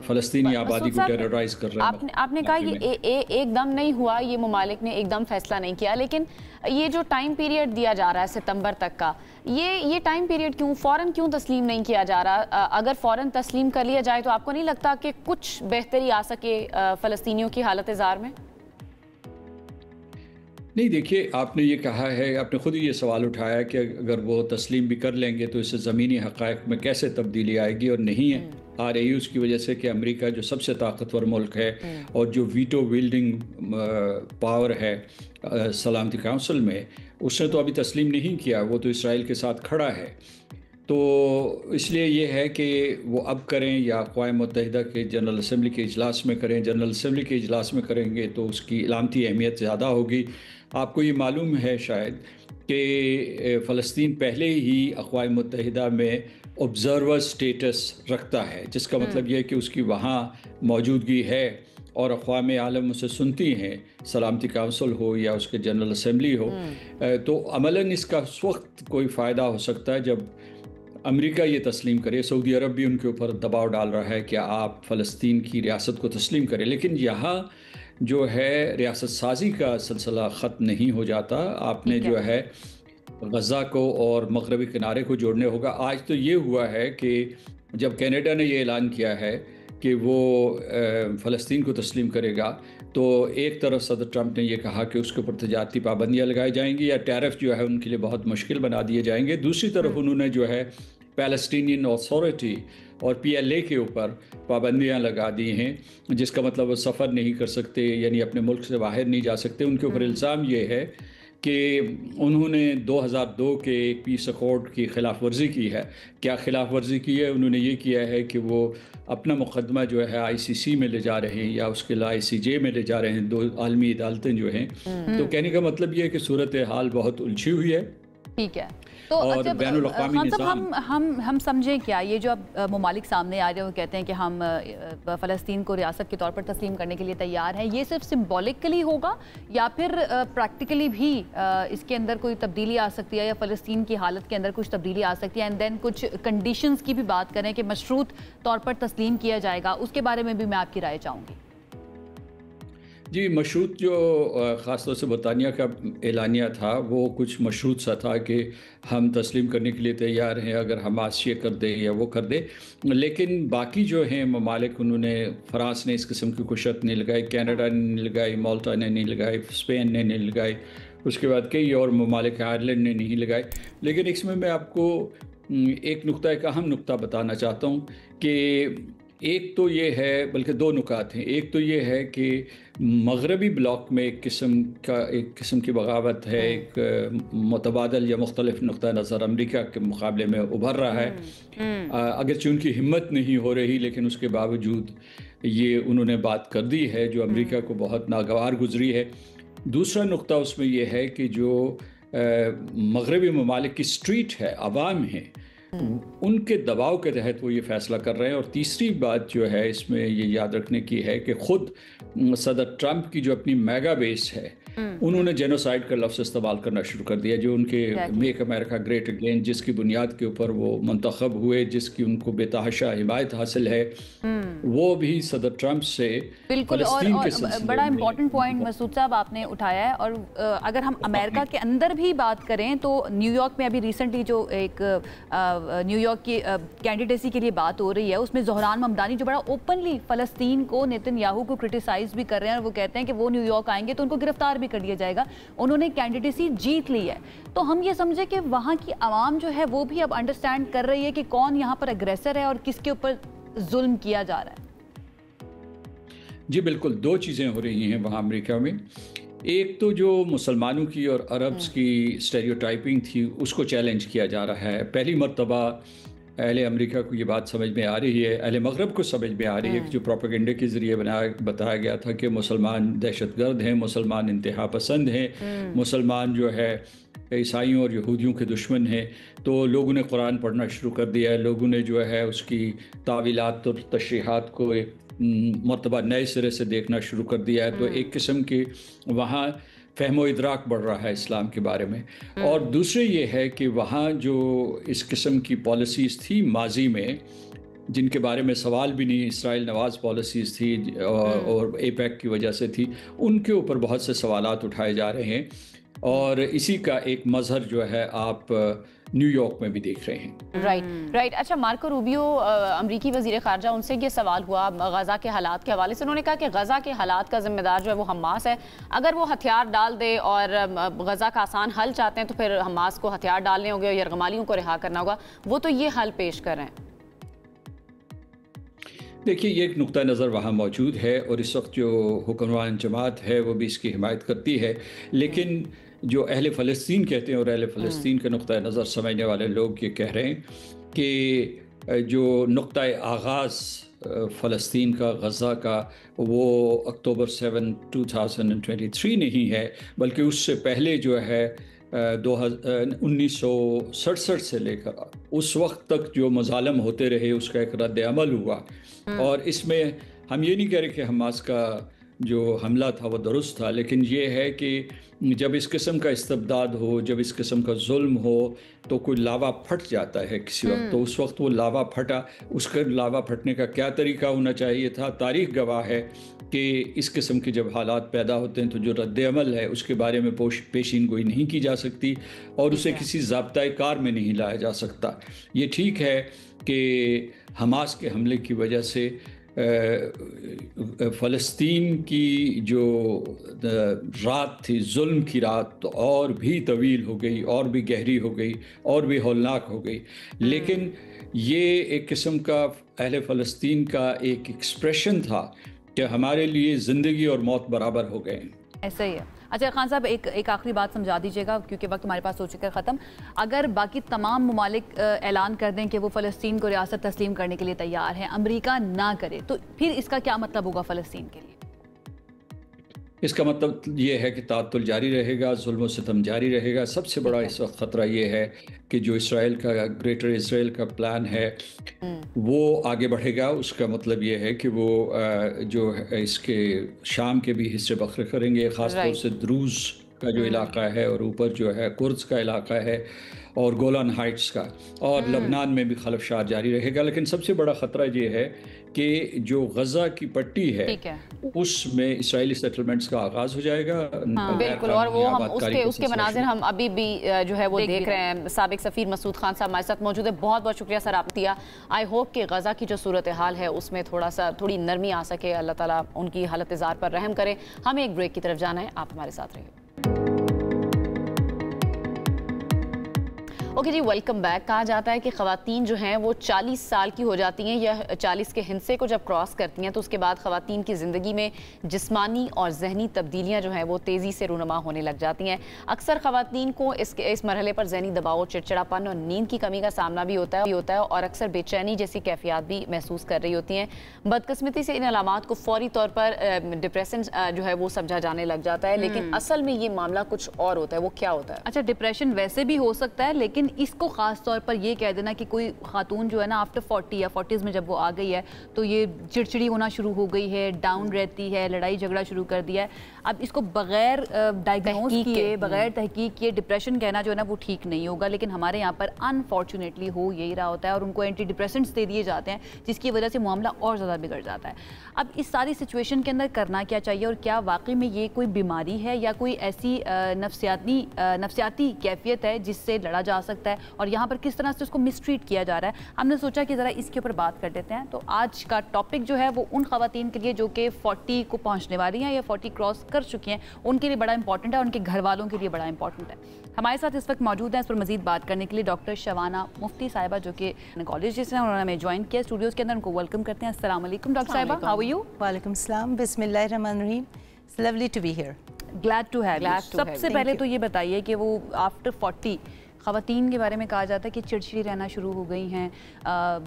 I: फ़लस्तीनी आबादी को टेरराइज़ कर रहे हैं।
B: आपने कहा ये एकदम नहीं हुआ, ये ममालिक ने एकदम फैसला नहीं किया, लेकिन ये जो टाइम पीरियड दिया जा रहा है सितंबर तक का, ये टाइम पीरियड फ़ौरन क्यों तस्लीम नहीं किया जा रहा? अगर फ़ौरन तस्लीम कर लिया जाए तो आपको नहीं लगता कि कुछ बेहतरी आ सके फ़लस्तीनियों की हालत ज़ार में?
I: नहीं, देखिए, आपने ये कहा है, आपने ख़ुद ही ये सवाल उठाया कि अगर वो तस्लीम भी कर लेंगे तो इससे ज़मीनी हक़ाइक़ में कैसे तब्दीली आएगी, और नहीं है आ रही है उसकी वजह से कि अमेरिका जो सबसे ताकतवर मुल्क है और जो वीटो विल्डिंग पावर है सलामती काउंसिल में, उसने तो अभी तस्लीम नहीं किया, वो तो इसराइल के साथ खड़ा है। तो इसलिए ये है कि वो अब करें या अक़वाम मुत्तहिदा के जनरल असम्बली के इजलास में करें। जनरल असम्बली के इजलास में करेंगे तो उसकी इलामती अहमियत ज़्यादा होगी। आपको ये मालूम है शायद कि फ़लस्तीन पहले ही अक़वाम मुत्तहिदा में ऑब्ज़र्वर स्टेटस रखता है, जिसका मतलब ये है कि उसकी वहाँ मौजूदगी है और अक़वाम आलम उसे सुनती हैं, सलामती काउंसिल हो या उसके जनरल असम्बली हो। तो अमलन इसका उस वक्त कोई फ़ायदा हो सकता है जब अमेरिका ये तस्लीम करे। सऊदी अरब भी उनके ऊपर दबाव डाल रहा है कि आप फ़लस्तीन की रियासत को तस्लीम करें, लेकिन यहाँ जो है रियासत साजी का सिलसिला ख़त्म नहीं हो जाता। आपने जो है गज़ा को और मगरबी किनारे को जोड़ने होगा। आज तो ये हुआ है कि जब कनाडा ने ये ऐलान किया है कि वो फ़लस्तीन को तस्लीम करेगा, तो एक तरफ सदर ट्रंप ने यह कहा कि उसके ऊपर तजारती पाबंदियाँ लगाई जाएंगी या टैरिफ जो है उनके लिए बहुत मुश्किल बना दिए जाएंगे। दूसरी तरफ उन्होंने जो है पैलेस्टीनियन अथॉरिटी और PLA के ऊपर पाबंदियां लगा दी हैं, जिसका मतलब वो सफ़र नहीं कर सकते, यानी अपने मुल्क से बाहर नहीं जा सकते। उनके ऊपर इल्ज़ाम ये है कि उन्होंने 2002 के एक पीस अकॉर्ड की खिलाफ वर्जी की है। क्या खिलाफ वर्जी की है? उन्होंने ये किया है कि वो अपना मुकदमा जो है ICC में ले जा रहे हैं या उसके लिए ICJ में ले जा रहे हैं, 2 आलमी अदालतें जो हैं। तो कहने का मतलब ये है कि सूरत हाल बहुत उलझी हुई है।
A: ठीक है, तो
I: और बैनुल-अक़वामी निज़ाम
A: हम समझें क्या, ये जो अब ममालिक सामने आ रहे हैं वो कहते हैं कि हम फ़लस्तीन को रियासत के तौर पर तस्लीम करने के लिए तैयार हैं, ये सिर्फ सिंबॉलिकली होगा या फिर प्रैक्टिकली भी इसके अंदर कोई तब्दीली आ सकती है, या फ़लस्तीन की हालत के अंदर कुछ तब्दीली आ सकती है? एंड देन कुछ कंडीशंस की भी बात करें कि मशरूत तौर पर तस्लीम किया जाएगा, उसके बारे में भी मैं आपकी राय चाहूँगी।
I: जी, मशरूत जो ख़ास तौर से बरतानिया का एलानिया था वो कुछ मशरूत सा था कि हम तस्लीम करने के लिए तैयार हैं अगर हमास ये कर दे या वो कर दे। लेकिन बाकी जो हैं ममालिक, उन्होंने, फ़्रांस ने इस किस्म की कोई शर्त नहीं लगाई, कनाडा ने नहीं लगाई, माल्टा ने नहीं लगाई, स्पेन ने नहीं लगाई, उसके बाद कई और ममालिक, आयरलैंड ने नहीं लगाई। लेकिन इसमें मैं आपको एक नुक्ता, एक अहम नुक्ता बताना चाहता हूँ कि एक तो ये है, बल्कि 2 नुकात हैं। एक तो ये है कि मगरबी ब्लॉक में एक किस्म की बगावत है, एक मुतबादल या मुख्तलिफ नुक्ता नज़र अमेरिका के मुकाबले में उभर रहा है। अगरचे उनकी हिम्मत नहीं हो रही, लेकिन उसके बावजूद ये उन्होंने बात कर दी है जो अमेरिका को बहुत नागवार गुजरी है। दूसरा नुक्ता उसमें यह है कि जो मगरबी ममालिक की स्ट्रीट है, आवाम है, उनके दबाव के तहत वो ये फ़ैसला कर रहे हैं। और तीसरी बात जो है इसमें ये याद रखने की है कि ख़ुद सदर ट्रंप की जो अपनी मेगा बेस है, उन्होंने जेनोसाइड का लफ्ज़ इस्तेमाल करना शुरू कर दिया। जो उनके मेक अमेरिका ग्रेट अगेन, जिसकी बुनियाद के ऊपर वो मंतखब हुए, जिसकी उनको बेतहाशा हिमायत हासिल है, वो भी सदर ट्रंप से
A: फ़लस्तीन के बड़ा इंपॉर्टेंट पॉइंट मसूद साहब आपने उठाया है। और अगर हम अमेरिका के अंदर भी बात करें तो न्यूयॉर्क में अभी रिसेंटली जो एक न्यूयॉर्क की कैंडिडेसी के लिए बात हो रही है, उसमें ज़ोहरान ममदानी जो बड़ा ओपनली फ़लस्तीन को, नेतन्याहू को क्रिटिसाइज भी कर रहे हैं, और वो कहते हैं कि वो न्यूयॉर्क आएंगे तो उनको गिरफ्तार भी कर लिया जाएगा। उन्होंने कैंडिडेसी जीत ली है, तो हम ये समझे कि वहाँ की आवाम जो है वो भी अब अंडरस्टैंड कर रही है कि कौन यहाँ पर अग्रेसर है और किसके ऊपर जुल्म किया जा रहा है।
I: जी बिल्कुल, 2 चीज़ें हो रही हैं वहाँ अमेरिका में। एक तो जो मुसलमानों की और अरब्स की स्टेरियोटाइपिंग थी, उसको चैलेंज किया जा रहा है। पहली मर्तबा अहले अमेरिका को ये बात समझ में आ रही है, अहले मगरब को समझ में आ रही है कि जो प्रोपेगेंडे के ज़रिए बताया गया था कि मुसलमान दहशतगर्द हैं, मुसलमान इंतहा पसंद हैं, मुसलमान जो है ईसाइयों और यहूदियों के दुश्मन हैं। तो लोगों ने कुरान पढ़ना शुरू कर दिया है, लोगों ने जो है उसकी तावीलात और तशरीहात को एक मरतबा नए सिरे से देखना शुरू कर दिया है। तो एक किस्म की वहाँ फ़हमो इदराक बढ़ रहा है इस्लाम के बारे में। और दूसरे ये है कि वहाँ जो इस किस्म की पॉलिसीज़ थी माजी में, जिनके बारे में सवाल भी नहीं, इसराइल नवाज़ पॉलिसीज़ थी और APEC की वजह से थी, उनके ऊपर बहुत से सवालात उठाए जा रहे हैं। और इसी का एक मज़हर जो है आप न्यूयॉर्क में भी देख रहे हैं।
B: राइट। अच्छा, मार्को रूबियो अमरीकी वज़ीर ख़ारजा, उनसे ये सवाल हुआ गज़ा के हालात के हवाले से। उन्होंने कहा कि गज़ा के हालात का ज़िम्मेदार जो है वो हमास है। अगर वो हथियार डाल दे और गज़ा का आसान हल चाहते हैं तो फिर हमास को हथियार डालने होंगे और यरगमालियों को रिहा करना होगा। वो तो ये हल पेश कर रहे हैं।
I: देखिए, ये एक नुक्ता नज़र वहाँ मौजूद है और इस वक्त जो हुक्मरान जमात है वो भी इसकी हिमायत करती है। लेकिन जो अहले फ़लस्तीन कहते हैं और अहले फ़लस्तीन के नुक्ता नज़र समझने वाले लोग ये कह रहे हैं कि जो नुक्ता आगाज़ फ़लस्तीन का, गज़ा का, वो अक्टूबर 7, 2023 नहीं है, बल्कि उससे पहले जो है 1967 से लेकर उस वक्त तक जो मज़ालम होते रहे उसका एक रद्द अमल हुआ। और इसमें हम ये नहीं कह रहे कि हमास का जो हमला था वो दुरुस्त था, लेकिन ये है कि जब इस किस्म का इस्तबदाद हो, जब इस किस्म का जुल्म हो, तो कोई लावा फट जाता है किसी वक्त। तो उस वक्त वो लावा फटा, उसका लावा फटने का क्या तरीका होना चाहिए था, तारीख़ गवाह है कि इस किस्म के जब हालात पैदा होते हैं तो जो रद्द अमल है उसके बारे में पेशीन गोई नहीं की जा सकती और उसे किसी ज़ाब्ता कार में नहीं लाया जा सकता। ये ठीक है कि हमास के हमले की वजह से फ़लस्तीन की जो रात थी, जुल्म की रात, तो और भी तवील हो गई, और भी गहरी हो गई, और भी हौलनाक हो गई। लेकिन ये एक किस्म का अहले फ़लस्तीन का एक एक्सप्रेशन था कि हमारे लिए ज़िंदगी और मौत बराबर हो गए।
A: ऐसा ही है। अच्छा खान साहब, एक आखिरी बात समझा दीजिएगा क्योंकि वक्त हमारे पास हो चुका है ख़त्म। अगर बाकी तमाम ममालिक ऐलान कर दें कि वो फ़लस्तीन को रियासत तस्लीम करने के लिए तैयार हैं, अमेरिका ना करे, तो फिर इसका क्या मतलब होगा फ़लस्तीन के लिए?
I: इसका मतलब ये है कि तातुल जारी रहेगा, जुल्म सितम जारी रहेगा। सबसे बड़ा इस वक्त ख़तरा ये है कि जो इसराइल का ग्रेटर इसराइल का प्लान है वो आगे बढ़ेगा। उसका मतलब ये है कि वो जो इसके शाम के भी हिस्से बखर करेंगे, ख़ासतौर से द्रूज़ का जो इलाका है और ऊपर जो है कुर्द का इलाका है और गोलान हाइट्स का, और लबनान में भी खलफशार जारी रहेगा। लेकिन सबसे बड़ा ख़तरा ये है कि जो गज़ा की पट्टी है उसमें इसराइली सेटलमेंट्स का आगाज़ हो जाएगा।
B: बिल्कुल, और वो हम उसके मनाजिर हम अभी भी जो है वो देख रहे हैं। साबिक सफ़ीर मसूद खान साहब हमारे साथ मौजूद है। बहुत बहुत शुक्रिया सर आप दिया। आई होप कि गज़ा की जो सूरत हाल है उसमें थोड़ी नरमी आ सके। अल्लाह ताला उनकी हालत ज़ार पर रहम करे। हमें एक ब्रेक की तरफ जाना है, आप हमारे साथ रहिए। ओके जी, वेलकम बैक। कहा जाता है कि ख़वातीन जो हैं वो 40 साल की हो जाती हैं या 40 के हिस्से को जब क्रॉस करती हैं तो उसके बाद ख़वातीन की ज़िंदगी में जिस्मानी और जहनी तब्दीलियां जो हैं वो तेज़ी से रूनुमा होने लग जाती हैं। अक्सर ख़वातीन को इस मरहले पर जहनी दबाव, चिड़चिड़ापन और नींद की कमी का सामना भी होता है और अक्सर बेचैनी जैसी कैफियत भी महसूस कर रही होती हैं। बदकिस्मती से इन अलामात को फ़ौरी तौर पर डिप्रेशन जो है वो समझा जाने लग जाता है, लेकिन असल में ये मामला कुछ और होता है। वो क्या होता है?
A: अच्छा, डिप्रेशन वैसे भी हो सकता है, लेकिन इसको खास तौर पर ये कह देना कि कोई खातून जो है ना आफ्टर 40 या 40s में जब वो आ गई है तो ये चिड़चिड़ी होना शुरू हो गई है, डाउन रहती है, लड़ाई झगड़ा शुरू कर दिया है। अब इसको बगैर डायग्नोज किए, बगैर तहकीक किए डिप्रेशन कहना जो है ना वो ठीक नहीं होगा। लेकिन हमारे यहाँ पर अनफॉर्चुनेटली हो यही रहा होता है और उनको एंटी डिप्रेसेंट्स दे दिए जाते हैं जिसकी वजह से मामला और ज़्यादा बिगड़ जाता है। अब इस सारी सिचुएशन के अंदर करना क्या चाहिए और क्या वाकई में ये कोई बीमारी है या कोई ऐसी नफ्सियाती कैफियत है जिससे लड़ा जा सकता है और यहाँ पर किस तरह से उसको मिसट्रीट किया जा रहा है। हमने सोचा कि ज़रा इसके ऊपर बात कर लेते हैं। तो आज का टॉपिक जो है वो उन ख़वातीन के लिए जो कि 40 को पहुँचने वाली हैं या 40 क्रॉस कर चुकी हैं उनके लिए बड़ा इंपॉर्टेंट है, उनके घर वालों के लिए बड़ा इंपॉर्टेंट है। हमारे साथ इस वक्त मौजूद हैं इस पर मजीद बात करने के लिए डॉक्टर शबाना मुफ्ती साहिबा जो कि गायनेकोलॉजिस्ट हैं। उन्होंने हमें ज्वाइन किया स्टूडियोज़ के अंदर। उनको वेलकम करते हैं। अस्सलाम वालेकुम डॉक्टर साहिबा, हाउ आर यू?
J: वालेकुम सलाम, बिस्मिल्लाहिर्रहमानिर्रहीम, it's lovely to be here.
A: Glad to have you. सबसे पहले तो ये बताइए कि वो आफ्टर 40 ख़वातीन के बारे में कहा जाता है कि चिड़चिड़ी रहना शुरू हो गई हैं,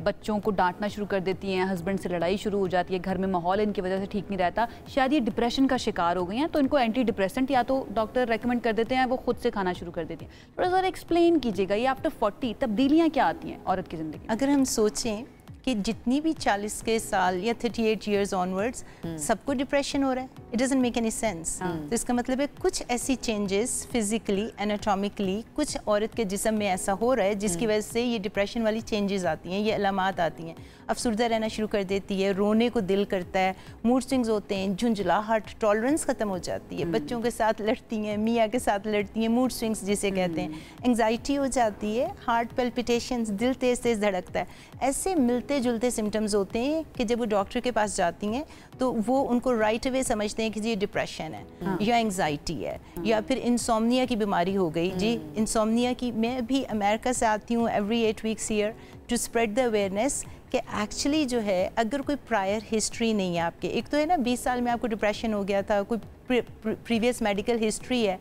A: बच्चों को डांटना शुरू कर देती हैं, हस्बैंड से लड़ाई शुरू हो जाती है, घर में माहौल इनकी वजह से ठीक नहीं रहता, शायद ये डिप्रेशन का शिकार हो गई हैं, तो इनको एंटी डिप्रेसेंट या तो डॉक्टर रेकमेंड कर देते हैं, वो खुद से खाना शुरू कर देती हैं। थोड़ा सा एक्सप्लेन कीजिएगा ये आफ्टर 40 तब्दीलियाँ क्या आती हैं औरत की ज़िंदगी?
J: अगर हम सोचें कि जितनी भी 40 के साल या 38 ईयर्स ऑनवर्ड्स सबको डिप्रेशन हो रहा है, it doesn't make any sense. तो इसका मतलब है कुछ ऐसी चेंजेस फिजिकली, एनाटॉमिकली कुछ औरत के जिस्म में ऐसा हो रहा है जिसकी वजह से ये डिप्रेशन वाली चेंजेस आती हैं, ये अलामात आती हैं। अफसरदा रहना शुरू कर देती है, रोने को दिल करता है, मूड स्विंग्स होते हैं, झुंझलाहट, टॉलरेंस ख़त्म हो जाती है, बच्चों के साथ लड़ती हैं, मियाँ के साथ लड़ती हैं, मूड स्विंग्स जिसे कहते हैं, एंग्जाइटी हो जाती है, हार्ट पैल्पिटेशंस, दिल तेज़ तेज़ धड़कता है। ऐसे मिलते जुलते सिम्टम्स होते हैं कि जब वो डॉक्टर के पास जाती हैं तो वो उनको राइट अवे समझते हैं कि जी डिप्रेशन है या एंग्जाइटी है या फिर इंसोम्निया की बीमारी हो गई। जी इंसोम्निया की, मैं भी अमेरिका से आती हूँ every 8 weeks year to spread the awareness कि एक्चुअली जो है अगर कोई प्रायर हिस्ट्री नहीं है आपके, एक तो है ना 20 साल में आपको डिप्रेशन हो गया था, कोई प्रीवियस मेडिकल हिस्ट्री है,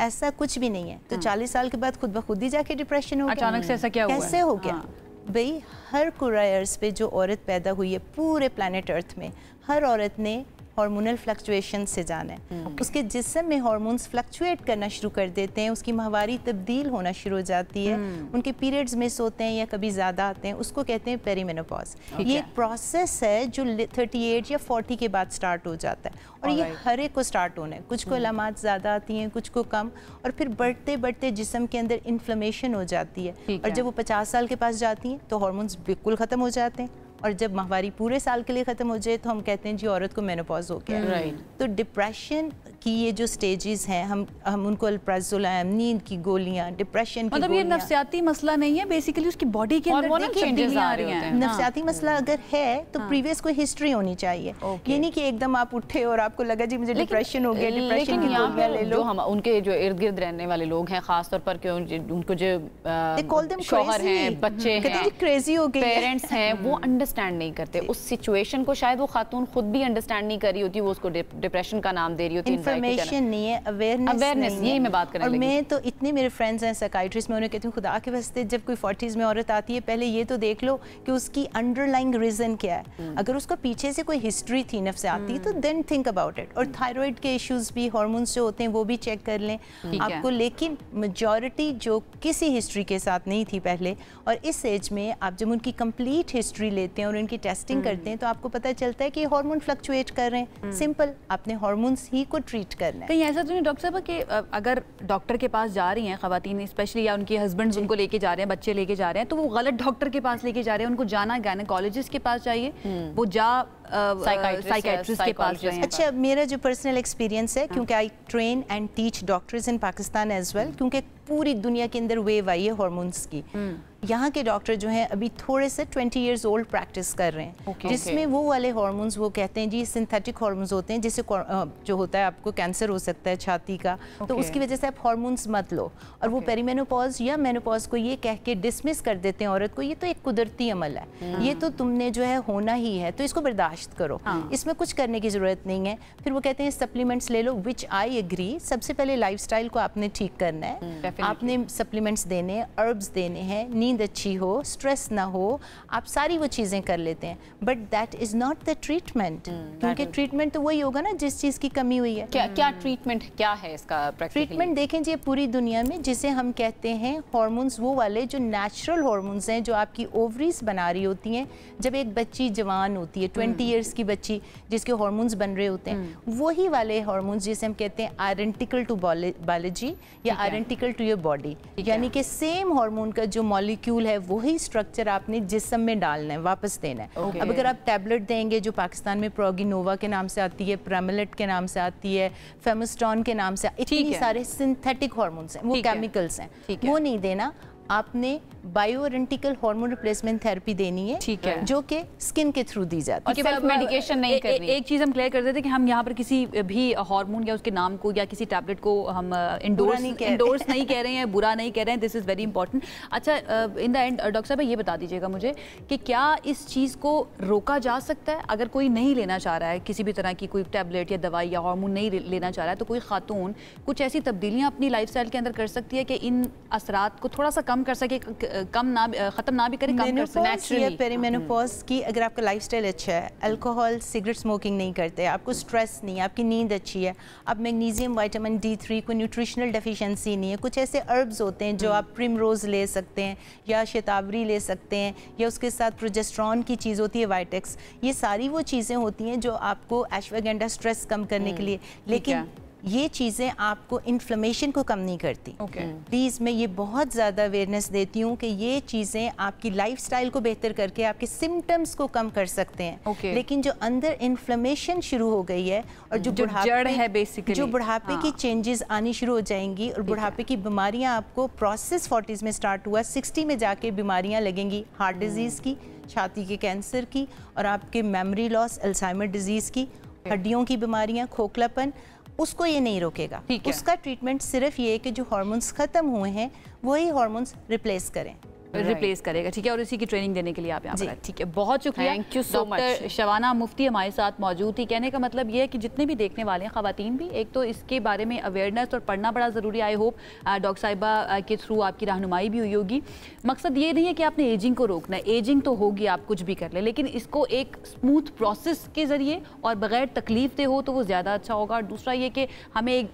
J: ऐसा कुछ भी नहीं है, तो 40 साल के बाद खुद ब खुद ही जाके डिप्रेशन हो गया।
A: अचानक से ऐसा क्या हुआ?
J: कैसे हो गया? भाई हर कुराए अर्ज़ पे जो औरत पैदा हुई है पूरे प्लैनेट अर्थ में, हर औरत ने हार्मोनल फ्लक्चुएशन से जाना है। उसके जिस्म में हार्मोन्स फ्लक्चुएट करना शुरू कर देते हैं, उसकी माहवारी तब्दील होना शुरू हो जाती है, उनके पीरियड्स मिस होते हैं या कभी ज़्यादा आते हैं, उसको कहते हैं पेरीमेनोपॉज। ये एक प्रोसेस है जो 38 या 40 के बाद स्टार्ट हो जाता है और ये हर एक को स्टार्ट होना है। कुछ को अलामात ज़्यादा आती हैं, कुछ को कम, और फिर बढ़ते बढ़ते जिस्म के अंदर इन्फ्लेमेशन हो जाती है और जब वो 50 साल के पास जाती हैं तो हार्मोन्स बिल्कुल ख़त्म हो जाते हैं और जब माहवारी पूरे साल के लिए ख़त्म हो जाए तो हम कहते हैं जी औरत को मेनोपॉज हो गया। तो डिप्रेशन की ये जो स्टेजेस हैं, हम उनको अल्प्राज़ोलैम, नींद की गोलियां, डिप्रेशन की
A: मतलब ये नफ्सियाती मसला नहीं है, बेसिकली उसकी बॉडी के अंदर तब्दीलियां आ रही हैं।
J: नफ्सियाती मसला अगर है तो प्रीवियस कोई हिस्ट्री होनी चाहिए। ये नहीं कि एकदम आप उठे और आपको लगा जी मुझे डिप्रेशन हो गया, डिप्रेशन की गोलियां ले लो।
B: जो हम उनके जो इर्द गिर्द रहने वाले लोग हैं, खास तौर पर उनको जो शौहर हैं, बच्चे हैं,
J: क्रेजी हो गए,
B: पेरेंट्स हैं, वो अंडरस्टैंड नहीं करते उस सिचुएशन को। शायद वो खातून खुद भी अंडरस्टैंड नहीं कर रही होती, वो उसको डिप्रेशन का नाम दे रही होती है।
J: इन्फॉर्मेशन नहीं है, अवेयरनेस
B: यही मैं बात करने लगी।
J: मैं तो इतने मेरे फ्रेंड्स हैं साइकाइट्रिस्ट, मैं उन्हें कहती हूँ खुदा के वास्ते जब कोई 40s में औरत आती है पहले ये तो देख लो कि उसकी अंडरलाइंग रीजन क्या है। अगर उसको पीछे से कोई हिस्ट्री थी नफ्सियाती तो देन थिंक अबाउट इट। और थायराइड के इश्यूज भी, हार्मोन्स जो होते हैं वो भी चेक कर लें आपको। लेकिन मेजॉरिटी जो किसी हिस्ट्री के साथ नहीं थी पहले, और इस एज में आप जब उनकी कंप्लीट हिस्ट्री लेते हैं और उनकी टेस्टिंग करते हैं तो आपको पता चलता है कि हार्मोन फ्लक्चुएट कर रहे हैं। सिंपल, आपने हार्मोन्स ही को ट्रीट करना है।
A: कहीं ऐसा तो नहीं डॉक्टर साहब कि अगर डॉक्टर के पास जा रही हैं खवातीन स्पेशली, या उनके हस्बैंड्स उनको लेके जा रहे हैं, बच्चे लेके जा रहे हैं, तो वो गलत डॉक्टर के पास लेके जा रहे हैं, उनको जाना गायनेकोलॉजिस्ट के पास चाहिए, वो साइकाइट्रिस्ट के पास जाए।
J: अच्छा, मेरा जो पर्सनल एक्सपीरियंस है, क्योंकि I train and teach doctors in Pakistan as well, क्योंकि पूरी दुनिया के अंदर वेव आई है हार्मोन्स की। यहाँ के डॉक्टर जो हैं अभी थोड़े से 20 इयर्स ओल्ड प्रैक्टिस कर रहे हैं, जिसमें वो वाले हार्मोन्स वो कहते हैं जी सिंथेटिक हार्मोन्स होते हैं, जिससे जो होता है आपको कैंसर हो सकता है छाती का, तो उसकी वजह से आप हार्मोन्स मत लो। और वो पेरीमेनोपॉज या मेनोपॉज को ये कह के डिसमिस कर देते हैं औरत को, ये तो एक कुदरती अमल है, ये तो तुमने जो है होना ही है, तो इसको बर्दाश्त करो, इसमें कुछ करने की ज़रूरत नहीं है। फिर वो कहते हैं सप्लीमेंट्स ले लो, विच आई एग्री। सबसे पहले लाइफस्टाइल को आपने ठीक करना है, आपने सप्लीमेंट्स देने, अर्ब्स देने हैं, नींद अच्छी हो, स्ट्रेस ना हो, आप सारी वो चीज़ें कर लेते हैं। But that is not the treatment, क्योंकि ट्रीटमेंट तो वही होगा ना जिस चीज़ की कमी हुई है।
B: क्या ट्रीटमेंट क्या है इसका?
J: ट्रीटमेंट देखें जी पूरी दुनिया में जिसे हम कहते हैं हार्मोन्स, वो वाले जो नेचुरल हार्मोन्स हैं जो आपकी ओवरीज बना रही होती हैं जब एक बच्ची जवान होती है, 20 ईयर्स की बच्ची जिसके हार्मोन्स बन रहे होते हैं, वही वाले हार्मोन्स जिसे हम कहते हैं आइडेंटिकल टू बायोलॉजी या आइडेंटिकल टू योर बॉडी, यानी कि सेम हार्मोन का जो मॉलिक्यूल है वही स्ट्रक्चर आपने जिस्म में डालना है, वापस देना है। अब अगर आप टैबलेट देंगे जो पाकिस्तान में प्रोगिनोवा के नाम से आती है, प्रेमिलेट के नाम से आती है, फेमिस्टॉन के नाम से, इतनी सारे सिंथेटिक हार्मोन्स हैं, वो केमिकल्स हैं, वो नहीं देना। आपने बायोइडेंटिकल हार्मोन रिप्लेसमेंट थेरेपी देनी है, ठीक है, जो कि स्किन के थ्रू दी जाती है,
B: सेल्फ मेडिकेशन नहीं करनी।
A: एक चीज़ हम क्लियर कर देते हैं कि हम यहाँ पर किसी भी हार्मोन या उसके नाम को या किसी टैबलेट को हम इंडोर्स नहीं कह रहे हैं, बुरा नहीं कह रहे हैं, दिस इज़ वेरी इंपॉर्टेंट। अच्छा, इन द एंड डॉक्टर साहब ये बता दीजिएगा मुझे कि क्या इस चीज़ को रोका जा सकता है? अगर कोई नहीं लेना चाह रहा है किसी भी तरह की कोई टैबलेट या दवाई या हार्मोन नहीं लेना चाह रहा है, तो कोई खातून कुछ ऐसी तब्दीलियाँ अपनी लाइफस्टाइल के अंदर कर सकती है कि इन असरात को थोड़ा सा कम कर सके, खत्म ना भी करे, कम कर सके नेचुरली?
J: पेरीमेनोपॉज की अगर आपका लाइफस्टाइल अच्छा है, अल्कोहल सिगरेट स्मोकिंग नहीं करते, आपको स्ट्रेस नहीं है, आपकी नींद अच्छी है, आप मैग्नीशियम विटामिन D3 को न्यूट्रिशनल डेफिशिएंसी नहीं है, कुछ ऐसे अर्ब्स होते हैं जो आप प्रिमरोज ले सकते हैं या शतावरी ले सकते हैं, या उसके साथ प्रोजेस्टेरॉन की चीज़ होती है वाइटेक्स, ये सारी वो चीज़ें होती हैं जो आपको एश्वागेंडा स्ट्रेस कम करने के लिए, लेकिन ये चीज़ें आपको इन्फ्लेमेशन को कम नहीं करती। प्लीज़ मैं ये बहुत ज़्यादा अवेयरनेस देती हूँ कि ये चीज़ें आपकी लाइफस्टाइल को बेहतर करके आपके सिम्टम्स को कम कर सकते हैं, लेकिन जो अंदर इन्फ्लेमेशन शुरू हो गई है और जो
A: जड़ है बेसिकली,
J: जो बुढ़ापे की चेंजेस आनी शुरू हो जाएंगी और बुढ़ापे की बीमारियाँ आपको प्रोसेस 40s में स्टार्ट हुआ, 60 में जाके बीमारियाँ लगेंगी, हार्ट डिजीज़ की, छाती के कैंसर की, और आपके मेमोरी लॉस, अल्जाइमर डिजीज़ की, हड्डियों की बीमारियाँ, खोखलापन, उसको ये नहीं रोकेगा। उसका ट्रीटमेंट सिर्फ ये है कि जो हार्मोन्स खत्म हुए हैं वही हार्मोन्स रिप्लेस करें,
A: रिप्लेस करेगा, ठीक है, और इसी की ट्रेनिंग देने के लिए आप यहाँ पर, ठीक है, बहुत शुक्रिया।
B: Thank you so much.
A: Doctor Shabana Mufti हमारे साथ मौजूद थी। कहने का मतलब ये है कि जितने भी देखने वाले हैं ख़वातीन भी, एक तो इसके बारे में अवेयरनेस और पढ़ना बड़ा ज़रूरी। आई होप डॉक्टर साहिबा के थ्रू आपकी रहनुमाई भी हुई होगी। मकसद ये नहीं है कि आपने एजिंग को रोकना है, एजिंग तो होगी, आप कुछ भी कर लें, लेकिन इसको एक स्मूथ प्रोसेस के ज़रिए और बग़ैर तकलीफ दे हो तो वो ज़्यादा अच्छा होगा। और दूसरा ये कि हमें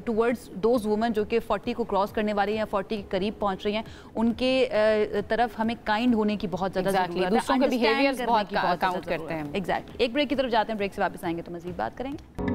A: टूवर्ड्स दोज वुमेन जो कि 40 को क्रॉस करने वाली हैं या 40 के करीब पहुँच रही हैं, उनके तरफ हमें काइंड होने की बहुत ज़्यादा ज़रूरत है।
B: दूसरों के बिहेवियर्स बहुत काउंट करते हैं।
A: एग्जैक्टली। एक ब्रेक की तरफ जाते हैं, ब्रेक से वापस आएंगे तो मज़ीद बात करेंगे।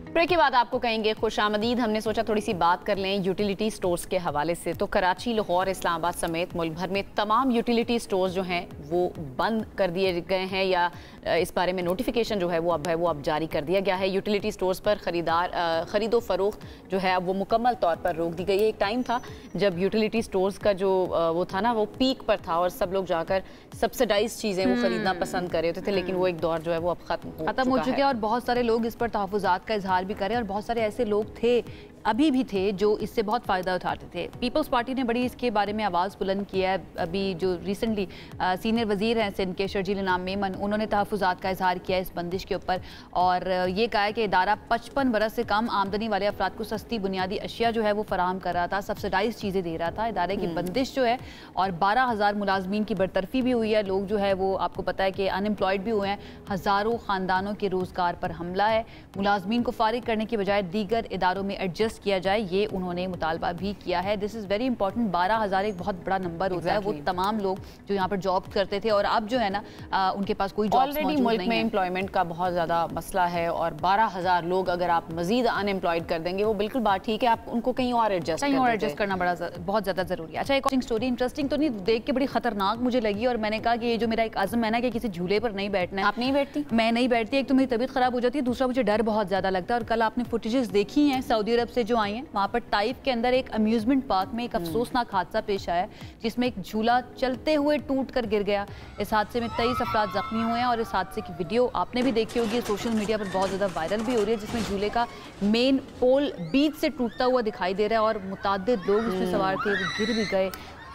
B: ब्रेक के बाद आपको कहेंगे खुशामदीद। हमने सोचा थोड़ी सी बात कर लें यूटिलिटी स्टोर्स के हवाले से। तो कराची, लाहौर, इस्लामाबाद समेत मुल्क भर में तमाम यूटिलिटी स्टोर्स जो हैं वो बंद कर दिए गए हैं, या इस बारे में नोटिफिकेशन जो है वो अब जारी कर दिया गया है। यूटिलिटी स्टोर्स पर खरीदो फरोख्त जो है वो मुकम्मल तौर पर रोक दी गई है। एक टाइम था जब यूटिलिटी स्टोर्स का जो वो था ना, वो पीक पर था और सब लोग जाकर सब्सिडाइज चीज़ें वो खरीदना पसंद कर रहे थे, लेकिन वो एक दौर जो है वो अब खत्म हो चुका है।
A: और बहुत सारे लोग इस पर तहफ़्फ़ुज़ात का इजहार भी करें, और बहुत सारे ऐसे लोग थे, अभी भी थे, जो इससे बहुत फ़ायदा उठाते थे। पीपल्स पार्टी ने बड़ी इसके बारे में आवाज़ बुलंद किया है। अभी जो रिसेंटली सीनियर वज़ीर हैं सिंध के शर्जील इनाम मेमन, उन्होंने तहफ़्फ़ुज़ात का इजहार किया इस बंदिश के ऊपर, और ये कहा है कि इदारा 55 बरस से कम आमदनी वाले अफराद को सस्ती बुनियादी अशिया जो है वो फराहम कर रहा था, सब्सिडाइज चीज़ें दे रहा था। इदारे की बंदिश जो है, और 12,000 मुलाजमीन की बरतरफी भी हुई है। लोग जो है वो आपको पता है कि अनएम्प्लॉयड भी हुए हैं। हज़ारों ख़ानदानों के रोज़गार पर हमला है। मुलाजमीन को फारिग करने की बजाय दीगर इदारों में एडजस्ट किया जाए, ये उन्होंने मुतालबा भी किया है। This is very important. 12,000 एक बहुत बड़ा नंबर होता है। वो तमाम लोग जो यहाँ पर जॉब करते थे और अब जो है ना उनके पास कोई जॉब
B: ऑलरेडी मुल्क में एम्प्लॉयमेंट का बहुत ज़्यादा मसला है, और 12,000 लोग अगर आप मजीद अनएम्प्लॉयड कर देंगे, वो बिल्कुल बात ठीक है, आप उनको कहीं और एडजस्ट करना बहुत ज़्यादा ज़रूरी है। अच्छा, एक स्टोरी इंटरेस्टिंग तो नहीं, देख के बड़ी खतरनाक मुझे लगी, और मैंने कहा कि ये जो मेरा एक आज़म है ना कि किसी झूले पर नहीं बैठना है। आप नहीं बैठती?
A: मैं नहीं बैठती। एक तो मेरी तबीयत ख़राब हो जाती है, दूसरा मुझे डर बहुत ज़्यादा लगता है। और कल आपने फुटेजेस देखी हैं सऊदी अरब से जो आई हैं, वहाँ पर ताइफ के अंदर एक अम्यूजमेंट पार्क में एक अफसोसनाक हादसा पेश आया है, जिसमें एक झूला चलते हुए टूट कर गिर गया। इस हादसे में 23 अफराद जख्मी हुए हैं, और इस हादसे की वीडियो आपने भी देखी होगी, सोशल मीडिया पर बहुत ज़्यादा वायरल भी हो रही है, जिसमें झूले का मेन पोल बीच से टूटता हुआ दिखाई दे रहा है, और मुताद्दिद लोग इसमें सवार थे, वो गिर भी गए।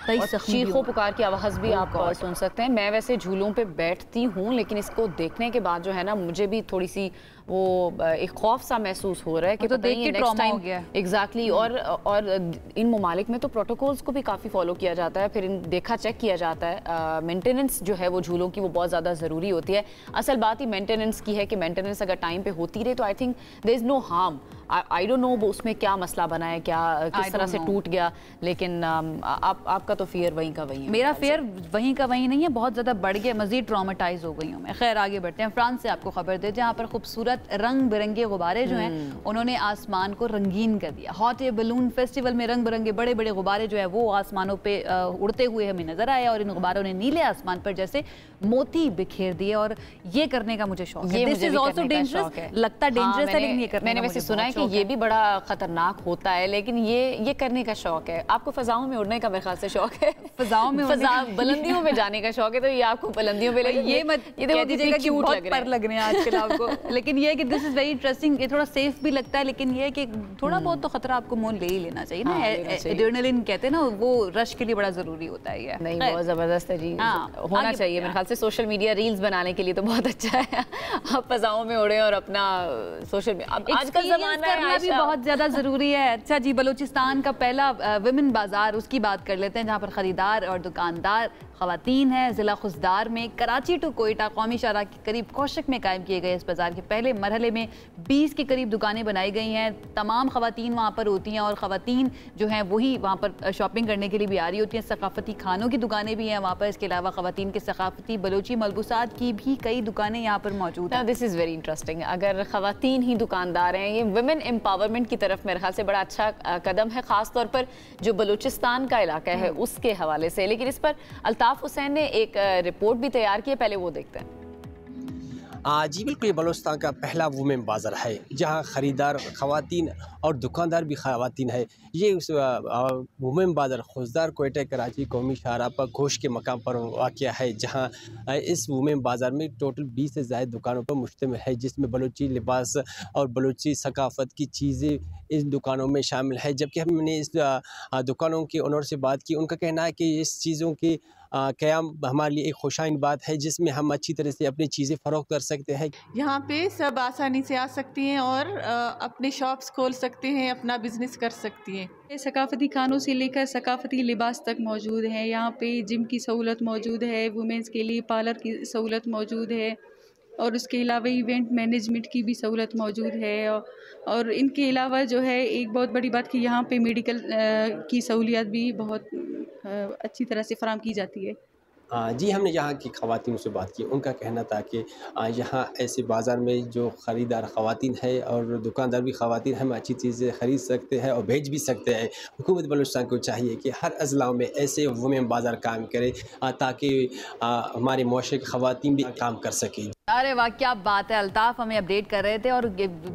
B: चीखों पुकार की आवाज़ भी आप सुन सकते हैं। मैं वैसे झूलों पे बैठती हूँ, लेकिन इसको देखने के बाद जो है ना, मुझे भी थोड़ी सी वो एक खौफ सा महसूस हो रहा है कि
A: तो देख के ट्रॉमा हो गया।
B: एग्जैक्टली। और इन ममालिक में तो प्रोटोकॉल्स को भी काफ़ी फॉलो किया जाता है, फिर देखा चेक किया जाता है। मेंटेनेंस जो है वो झूलों की वो बहुत ज़्यादा ज़रूरी होती है। असल बात ही मेंटेनेंस की है कि मेंटेनेंस अगर टाइम पे होती रहे तो I think there is no harm. I don't know वो उसमें क्या मसला बना है, क्या किस तरह से टूट गया, लेकिन आपका तो फियर वहीं का वहीं है।
A: मेरा फियर वहीं का वहीं नहीं है, बहुत ज़्यादा बढ़ गया, मज़ीद ट्रॉमेटाइज हो गई हूँ मैं। खैर आगे बढ़ते हैं। फ्रांस से आपको खबर देते हैं, जहाँ पर खूबसूरत रंग बिरंगे गुब्बारे जो हैं उन्होंने आसमान को रंगीन कर दिया। हॉट एयर बलून फेस्टिवल में रंग बिरंगे बड़े बड़े गुब्बारे जो है वो आसमानों पे उड़ते हुए हमें नजर आए, और इन गुब्बारों ने नीले आसमान पर जैसे मोती बिखेर दिए, और ये करने का मुझे शौक है। दिस इज आल्सो डेंजरस, लगता डेंजरस है, लेकिन ये करने
B: मैंने वैसे सुना है कि ये भी बड़ा खतरनाक होता है, लेकिन ये करने का शौक है। आपको फजाओं में उड़ने का मेरे ख्याल से शौक है,
A: फजाओं में
B: बुलंदियों में जाने का शौक है, तो ये आपको बुलंदियों में
A: ये मत ये देखो दीजिएगा कि बहुत पर लग रहे हैं आजकल आपको, लेकिन ये है कि दिस इज वेरी इंटरेस्टिंग। ये थोड़ा सेफ भी लगता है, लेकिन ये है कि थोड़ा बहुत तो खतरा आपको मोल ले ही लेना चाहिए ना। एड्रेनलिन कहते हैं ना, वो रश के लिए बड़ा जरूरी होता है। ये
B: नहीं, बहुत जबरदस्त है जी, होना चाहिए मेरे ख्याल से। सोशल मीडिया रील्स बनाने के लिए तो बहुत अच्छा है, आप फजाओं में उड़े और अपना सोशल आजकल
A: जमाना भी बहुत ज्यादा जरूरी है। अच्छा जी, बलूचिस्तान का पहला विमेन बाजार, उसकी बात कर लेते हैं, जहाँ पर खरीदार और दुकानदार खवातीन है। जिला खुजदार में कराची टू कोयटा कौमी शाहराह के करीब कौशक में कायम किए गए इस बाजार के पहले मरहले में 20 के करीब दुकानें बनाई गई हैं। तमाम खवातीन वहाँ पर होती हैं, और खवातीन जो हैं वही वहाँ पर शॉपिंग करने के लिए भी आ रही होती हैं। सकाफती खानों की दुकानें भी हैं वहाँ पर। इसके अलावा खवातीन के सकाफती बलोची मलबूसात की भी कई दुकानें यहाँ पर मौजूद हैं।
B: This is very interesting. अगर खवातीन ही दुकानदार हैं, ये वुमेन एम्पावरमेंट की तरफ मेरे ख्याल से बड़ा अच्छा कदम है, ख़ासतौर पर जो बलूचिस्तान का इलाका है उसके हवाले से। लेकिन इस पर अल्ताफ हुसैन ने एक रिपोर्ट भी तैयार की है, पहले वो देखते हैं।
K: जी बिल्कुल, ये बलूचिस्तान का पहला वुमेन बाज़ार है, जहाँ ख़रीदार ख़वातीन और दुकानदार भी ख़वातीन है। ये उस वुमेन बाज़ार खुजदार कोयटा कराची कौमी शाहराह पर घोष के मकाम पर वाक़या है, जहाँ इस वुमेन बाज़ार में टोटल 20 से ज़ायद दुकानों पर मुश्तमिल है, जिसमें बलूची लिबास और बलूची सकाफ़त की चीज़ें इस दुकानों में शामिल है। जबकि हमने इस दुकानों के ओनर से बात की, उनका कहना है कि इस चीज़ों की क़याम हमारे लिए एक खुशाइन बात है, जिसमें हम अच्छी तरह से अपनी चीज़ें फ़रोख्त कर सकते हैं।
L: यहाँ पे सब आसानी से आ सकती हैं और अपने शॉप्स खोल सकते हैं, अपना बिजनेस कर सकती हैं।
M: सकाफती खानों से लेकर सकाफती लिबास तक मौजूद है। यहाँ पे जिम की सहूलत मौजूद है, वुमेंस के लिए पार्लर की सहूलत मौजूद है, और उसके अलावा इवेंट मैनेजमेंट की भी सहूलत मौजूद है। और इनके अलावा जो है एक बहुत बड़ी बात कि यहाँ पे मेडिकल की सहूलियत भी बहुत अच्छी तरह से फराहम की जाती है।
K: जी, हमने यहाँ की ख़वातीन से बात की। उनका कहना था कि यहाँ ऐसे बाज़ार में जो ख़रीदार ख़वातीन है और दुकानदार भी ख़वातीन, हम अच्छी चीज़ें ख़रीद सकते हैं और बेच भी सकते हैं। हुकूमत बलूचिस्तान को चाहिए कि हर अज़लाओं में ऐसे वुमेन बाज़ार कायम करे ताकि हमारे मुआशरे की ख़वातीन भी काम कर सकें।
A: अरे वाह, क्या बात है। अल्ताफ़ हमें अपडेट कर रहे थे और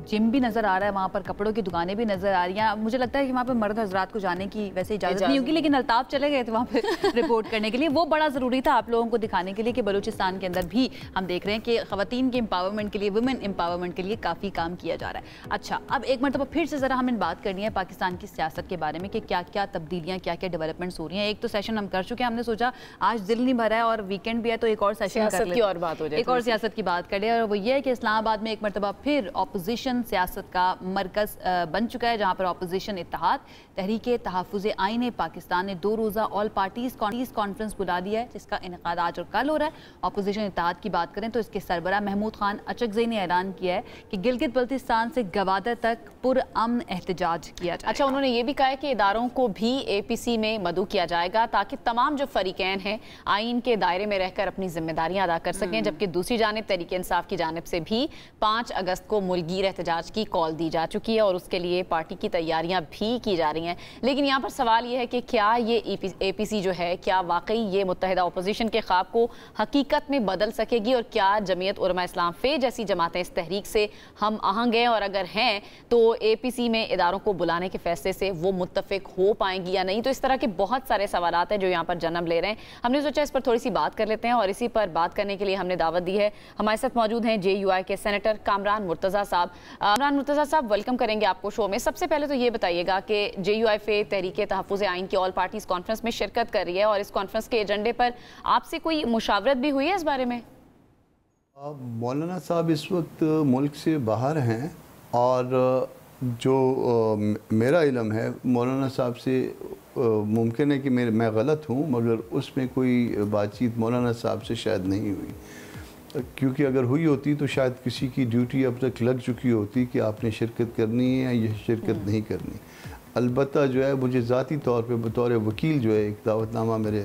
A: जिम भी नज़र आ रहा है, वहाँ पर कपड़ों की दुकानें भी नज़र आ रही हैं। मुझे लगता है कि वहाँ पर मर्द हजरात को जाने की वैसे इजाज़त नहीं होगी, लेकिन अल्ताफ़ चले गए थे वहाँ पर रिपोर्ट करने के लिए। वो बड़ा ज़रूरी था आप लोगों को दिखाने के लिए कि बलूचिस्तान के अंदर भी हम देख रहे हैं कि ख़वातीन के एम्पावरमेंट के लिए, वुमेन एम्पावरमेंट के लिए काफ़ी काम किया जा रहा है। अच्छा, अब एक मरतबा फिर से ज़रा हमें बात करनी है पाकिस्तान की सियासत के बारे में कि क्या क्या तब्दीलियाँ, क्या क्या डेवलपमेंट्स हो रही हैं। एक तो सेशन हम कर चुके हैं, हमने सोचा आज दिल नहीं भरा है और वीकेंड भी है तो एक और सेशन कर लेते हैं,
B: और बात हो जाए,
A: एक और सियासत की बात करें। और वो ये है कि इस्लामाबाद में एक मरतबा फिर अपोजिशन सियासत का मरकज़ बन चुका है, जहाँ पर अपोजिशन इत्तेहाद तहरीक तहफ़्फ़ुज़ आईन पाकिस्तान ने 2 रोज़ा ऑल पार्टीज़ कॉन्फ्रेंस बुला दिया है, जिसका इनेकाद आज और कल हो रहा है। अपोजिशन इत्तेहाद की बात करें तो इसके सरबराह महमूद खान अचकज़ई ने ऐलान किया है कि गिलगित बल्तिस्तान से गवादर तक पुरअमन एहतजाज किया जाए।
B: अच्छा, उन्होंने ये भी कहा है कि इदारों को भी APC में मदऊ किया जाएगा ताकि तमाम जो फरीकैन हैं आइन के दायरे में रहकर अपनी जिम्मेदारियां अदा कर सकें। जबकि दूसरी जानिब तहरीक इंसाफ की जानिब से भी 5 अगस्त को मुल्कगीर एहतजाज की कॉल दी जा चुकी है और उसके लिए पार्टी की तैयारियां भी की जा रही हैं। लेकिन यहाँ पर सवाल ये है कि क्या ये APC जो है, क्या वाकई ये मुत्तहिदा अपोजिशन के ख्वाब को हकीकत में बदल सकेगी और क्या जमीयत उलमा इस्लाम फे जैसी जमातें इस तहरीक से हम आहंग हैं, और अगर हैं तो APC में इदारों को बुलाने के फैसले से वो मुत्तफिक हो पाएंगी या नहीं। तो इस तरह के बहुत सारे सवालात हैं जो यहाँ पर जन्म ले रहे हैं। हमने सोचा इस पर थोड़ी सी बात कर लेते हैं और इसी पर बात करने के लिए हमने दावत दी है। हमारे साथ मौजूद हैं JUI के सेनेटर कामरान मुर्तज़ा साहब। कामरान मुर्तज़ा साहब, वेलकम करेंगे आपको शो में। सबसे पहले तो ये बताइएगा कि JUI फे तहरीक तहफ़्फ़ुज़ आइन की ऑल पार्टीज़ कॉन्फ्रेंस में शिरकत कर रही है और इस कॉन्फ्रेंस के एजेंडे पर आपसे कोई मुशावरत भी हुई है इस बारे में?
N: मौलाना साहब इस वक्त मुल्क से बाहर हैं और जो मेरा इल्म है मौलाना साहब से मुमकिन है कि मैं गलत हूँ, मगर उसमें कोई बातचीत मौलाना साहब से शायद नहीं हुई, क्योंकि अगर हुई होती तो शायद किसी की ड्यूटी अब तक लग चुकी होती कि आपने शिरकत करनी है या ये शिरकत नहीं करनी। अलबत्ता जो है मुझे ज़ाती तौर पे बतौर वकील जो है एक दावतनामा मेरे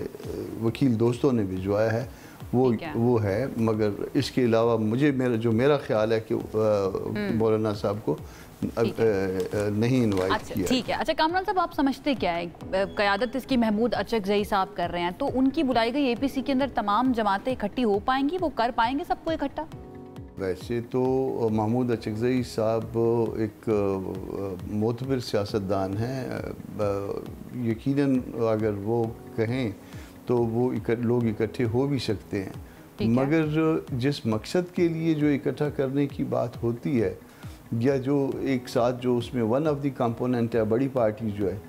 N: वकील दोस्तों ने भिजवाया है, वो है, मगर इसके अलावा मुझे मेरा ख्याल है कि मौलाना साहब को नहीं इनवाइट किया।
A: ठीक है। अच्छा कामरान साहब, आप समझते क्या है, क़यादत इसकी महमूद अचकज़ई साहब कर रहे हैं, तो उनकी बुलाई गई APC के अंदर तमाम जमातें इकट्ठी हो पाएंगी, वो कर पाएंगे सबको इकट्ठा?
N: वैसे तो महमूद अचकज़ई साहब एक मोतबर सियासतदान हैं, यकीनन अगर वो कहें तो वो लोग इकट्ठे हो भी सकते हैं, मगर जिस मकसद के लिए जो इकट्ठा करने की बात होती है या जो एक साथ जो उसमें वन ऑफ द कंपोनेंट है बड़ी पार्टी जो है,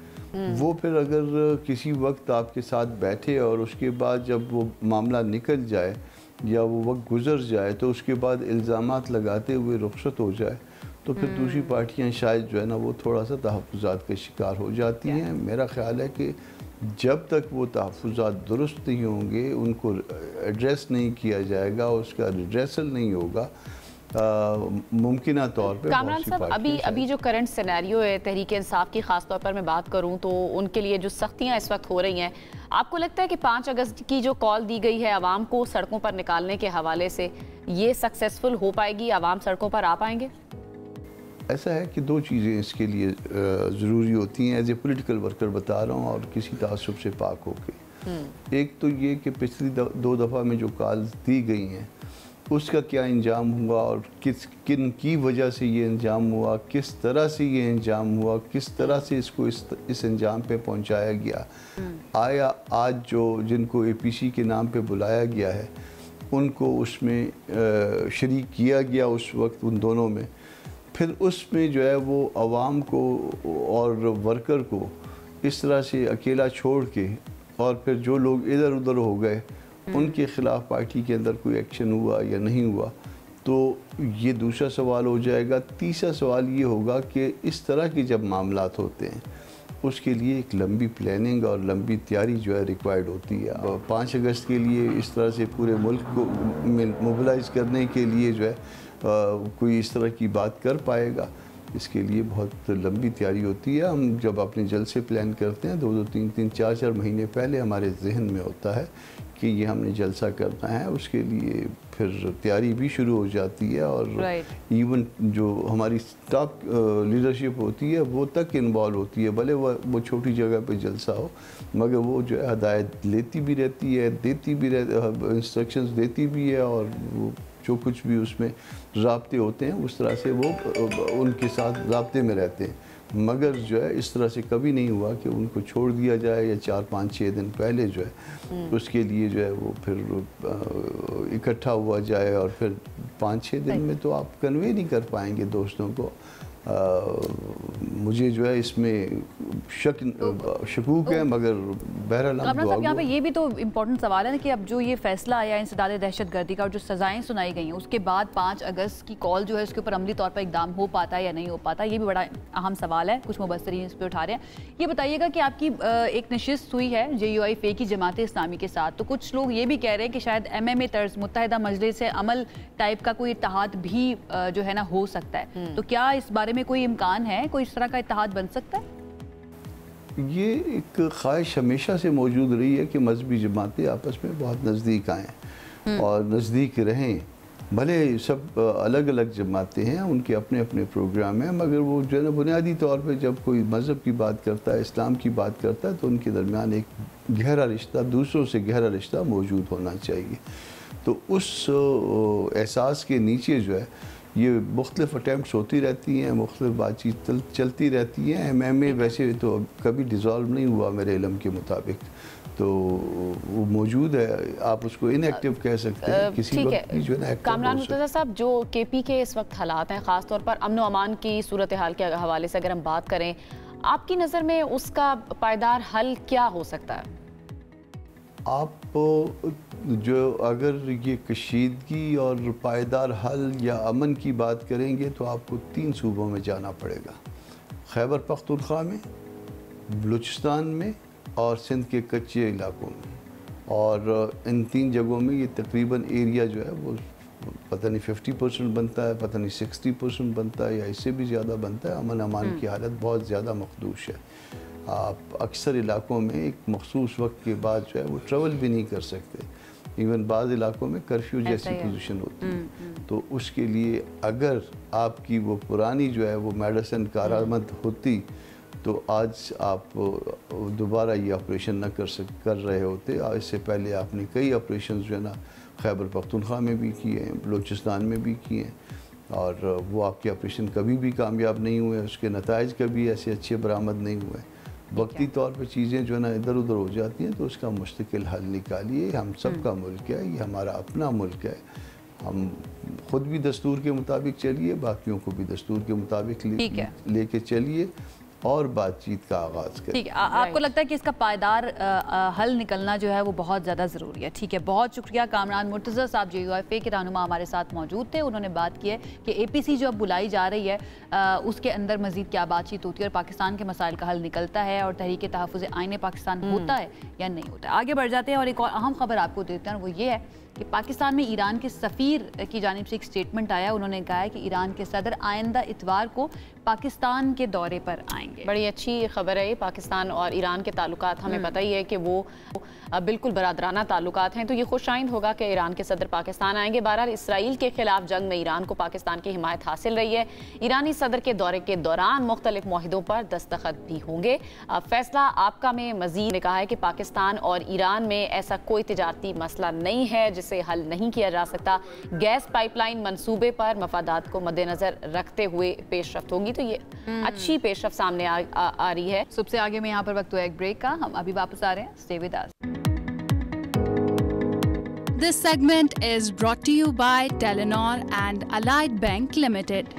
N: वो फिर अगर किसी वक्त आपके साथ बैठे और उसके बाद जब वो मामला निकल जाए या वो वक्त गुजर जाए तो उसके बाद इल्ज़ामात लगाते हुए रुखसत हो जाए, तो फिर दूसरी पार्टियां शायद जो है ना वो थोड़ा सा तहफ़्फ़ुज़ात के शिकार हो जाती हैं। मेरा ख्याल है कि जब तक वो तहफ़्फ़ुज़ात दुरुस्त नहीं होंगे, उनको एड्रेस नहीं किया जाएगा, उसका रिड्रेसल नहीं होगा, मुमकिन तौर पे।
B: कामरान साहब, अभी जो करंट सिनेरियो है तहरीक इंसाफ की ख़ास तौर पर मैं बात करूं तो उनके लिए जो सख्तियां इस वक्त हो रही हैं, आपको लगता है कि 5 अगस्त की जो कॉल दी गई है आवाम को सड़कों पर निकालने के हवाले से, ये सक्सेसफुल हो पाएगी, आवाम सड़कों पर आ पाएंगे?
N: ऐसा है कि 2 चीज़ें इसके लिए ज़रूरी होती हैं, एज ए पोलिटिकल वर्कर बता रहा हूँ और किसी तासुब से पाक होके। एक तो ये कि पिछली 2 दफ़ा में जो कॉल्स दी गई हैं उसका क्या अंजाम हुआ और किन की वजह से ये अंजाम हुआ, किस तरह से ये अंजाम हुआ, किस तरह से इसको इस अंजाम पे पहुंचाया गया। आया आज जो जिनको APC के नाम पे बुलाया गया है उनको उसमें शरीक किया गया उस वक्त उन दोनों में, फिर उसमें जो है वो आवाम को और वर्कर को इस तरह से अकेला छोड़ के और फिर जो लोग इधर उधर हो गए उनके ख़िलाफ़ पार्टी के अंदर कोई एक्शन हुआ या नहीं हुआ, तो ये दूसरा सवाल हो जाएगा। तीसरा सवाल ये होगा कि इस तरह के जब मामलात होते हैं उसके लिए एक लंबी प्लानिंग और लंबी तैयारी जो है रिक्वायर्ड होती है। 5 अगस्त के लिए इस तरह से पूरे मुल्क को मोबिलाइज़ करने के लिए जो है कोई इस तरह की बात कर पाएगा, इसके लिए बहुत लंबी तैयारी होती है। हम जब अपने जलसे प्लान करते हैं 2-2, 3-3, 4-4 महीने पहले हमारे जहन में होता है कि ये हमने जलसा करना है, उसके लिए फिर तैयारी भी शुरू हो जाती है और इवन जो हमारी टॉप लीडरशिप होती है वो तक इन्वॉल्व होती है, भले वो छोटी जगह पे जलसा हो, मगर वो जो है हदायत लेती भी रहती है, देती भी इंस्ट्रक्शंस देती भी है, और वो जो कुछ भी उसमें राब्ते होते हैं उस तरह से वो उनके साथ राब्ते में रहते हैं। मगर जो है इस तरह से कभी नहीं हुआ कि उनको छोड़ दिया जाए या 4-5-6 दिन पहले जो है उसके लिए जो है वो फिर इकट्ठा हुआ जाए, और फिर 5-6 दिन में तो आप कन्वे नहीं कर पाएंगे दोस्तों को। मुझे जो है इसमें शकूक है, मगर बहरहाल
A: साहब यहाँ पे ये भी तो इम्पोर्टेंट सवाल है ना कि अब जो ये फैसला आया इंसदाद दहशत गर्दी का और जो सज़ाएं सुनाई गई हैं उसके बाद 5 अगस्त की कॉल जो है उसके ऊपर अमली तौर पर इकदाम हो पाता है या नहीं हो पाता, ये भी बड़ा अहम सवाल है। कुछ मुबस्सरीन इस पर उठा रहे हैं। ये बताइएगा कि आपकी एक नशिस्त हुई है JUIF की जमात इस्लामी के साथ, तो कुछ लोग ये भी कह रहे हैं कि शायद MMA तर्ज मुत्तहिदा मजलिस अमल टाइप का कोई इत्तेहाद भी जो है ना हो सकता है, तो क्या इस बारे में कोई इम्कान है, कोई इस तरह का इत्तेहाद बन सकता है?
N: ये एक ख्वाहिश हमेशा से मौजूद रही है कि मजहबी जमातें आपस में बहुत नज़दीक आएँ और नज़दीक रहें। भले सब अलग अलग जमातें हैं, उनके अपने अपने प्रोग्राम हैं, मगर वो जो है ना बुनियादी तौर पे जब कोई मज़हब की बात करता है, इस्लाम की बात करता है, तो उनके दरमियान एक गहरा रिश्ता, दूसरों से गहरा रिश्ता मौजूद होना चाहिए। तो उस एहसास के नीचे जो है ये मुख्तलिफ अटैम्प्ट्स होती रहती हैं, मुख्तलिफ बातचीत चलती रहती हैं। MMA वैसे तो कभी डिज़ोल्व नहीं हुआ मेरे इल्म के मुताबिक, तो वो मौजूद है, आप उसको इनएक्टिव कह सकते हैं, किसी वक्त भी जो है ना एक्टिव।
B: कामरान मुर्तज़ा साहब, जो KP के इस वक्त हालात हैं, ख़ास तौर पर अमन व अमान की सूरत हाल के हवाले से अगर हम बात करें, आपकी नज़र में उसका पायदार हल क्या हो सकता है?
N: आप जो अगर ये कशीदगी और पायदार हल या अमन की बात करेंगे तो आपको 3 सूबों में जाना पड़ेगा, खैबर पख्तूनख्वा में, बलूचिस्तान में और सिंध के कच्चे इलाकों में। और इन 3 जगहों में ये तकरीबन एरिया जो है वो पता नहीं 50% बनता है, पता नहीं 60% बनता है, या इससे भी ज़्यादा बनता है। अमन अमान की हालत बहुत ज़्यादा मखदूश है। आप अक्सर इलाकों में एक मखसूस वक्त के बाद जो है वो ट्रैवल भी नहीं कर सकते। इवन बाज़ इलाकों में कर्फ्यू जैसी पोजीशन होती है। तो उसके लिए अगर आपकी वो पुरानी जो है वो मेडिसिन कारआमद होती तो आज आप दोबारा ये ऑपरेशन न कर रहे होते। इससे पहले आपने कई ऑपरेशन जो है ना खैबर पख्तूनख्वा में भी किए हैं, बलूचिस्तान में भी किए हैं, और वो आपके ऑपरेशन कभी भी कामयाब नहीं हुए, उसके नताइज कभी ऐसे अच्छे बरामद नहीं हुए। वक्ती तौर पे चीज़ें जो है ना इधर उधर हो जाती हैं, तो उसका मुस्तकिल हल निकालिए। हम सब का मुल्क है, ये हमारा अपना मुल्क है, हम खुद भी दस्तूर के मुताबिक चलिए, बाकियों को भी दस्तूर के मुताबिक लेके चलिए और बातचीत का आगाज़ करें।
A: ठीक है, आपको लगता है कि इसका पायदार हल निकलना जो है वो बहुत ज़्यादा ज़रूरी है। ठीक है, बहुत शुक्रिया। कामरान मुर्तज़ा साहब JUIF के रहनुमा हमारे साथ मौजूद थे। उन्होंने बात की है कि APC जो अब बुलाई जा रही है उसके अंदर मज़ीद क्या बातचीत होती है और पाकिस्तान के मसाइल का हल निकलता है और तहरीक तहफ़्फ़ुज़ आईन पाकिस्तान होता है या नहीं होता है। आगे बढ़ जाते हैं और एक और अहम खबर आपको देते हैं, वो ये है कि पाकिस्तान में ईरान के सफ़ीर की जानिब से एक स्टेटमेंट आया। उन्होंने कहा है कि ईरान के सदर आइंदा इतवार को पाकिस्तान के दौरे पर आएंगे।
B: बड़ी अच्छी खबर है। पाकिस्तान और ईरान के ताल्लुकात हमें पता ही है कि वो बिल्कुल बरादराना ताल्लुकात हैं, तो ये खुशाइंद होगा कि ईरान के सदर पाकिस्तान आएंगे। बहरहाल इसराइल के खिलाफ जंग में ईरान को पाकिस्तान की हिमायत हासिल रही है। ईरानी सदर के दौरे के दौरान मुख्तलिफ मुआहिदों पर दस्तखत भी होंगे। फैसला आपका में मजीद ने कहा है कि पाकिस्तान और ईरान में ऐसा कोई तिजारती मसला नहीं है जिसे हल नहीं किया जा सकता। गैस पाइपलाइन मंसूबे पर मफादात को मद्देनजर रखते हुए पेशरफ्त होगी, तो ये अच्छी पेशरफ्त सामने आ रही है।
A: सबसे आगे में यहाँ पर वक्त हुआ एक ब्रेक का, हम अभी वापस आ रहे हैं। Stay with us.
O: This segment is brought to you by Telenor and Allied Bank Limited.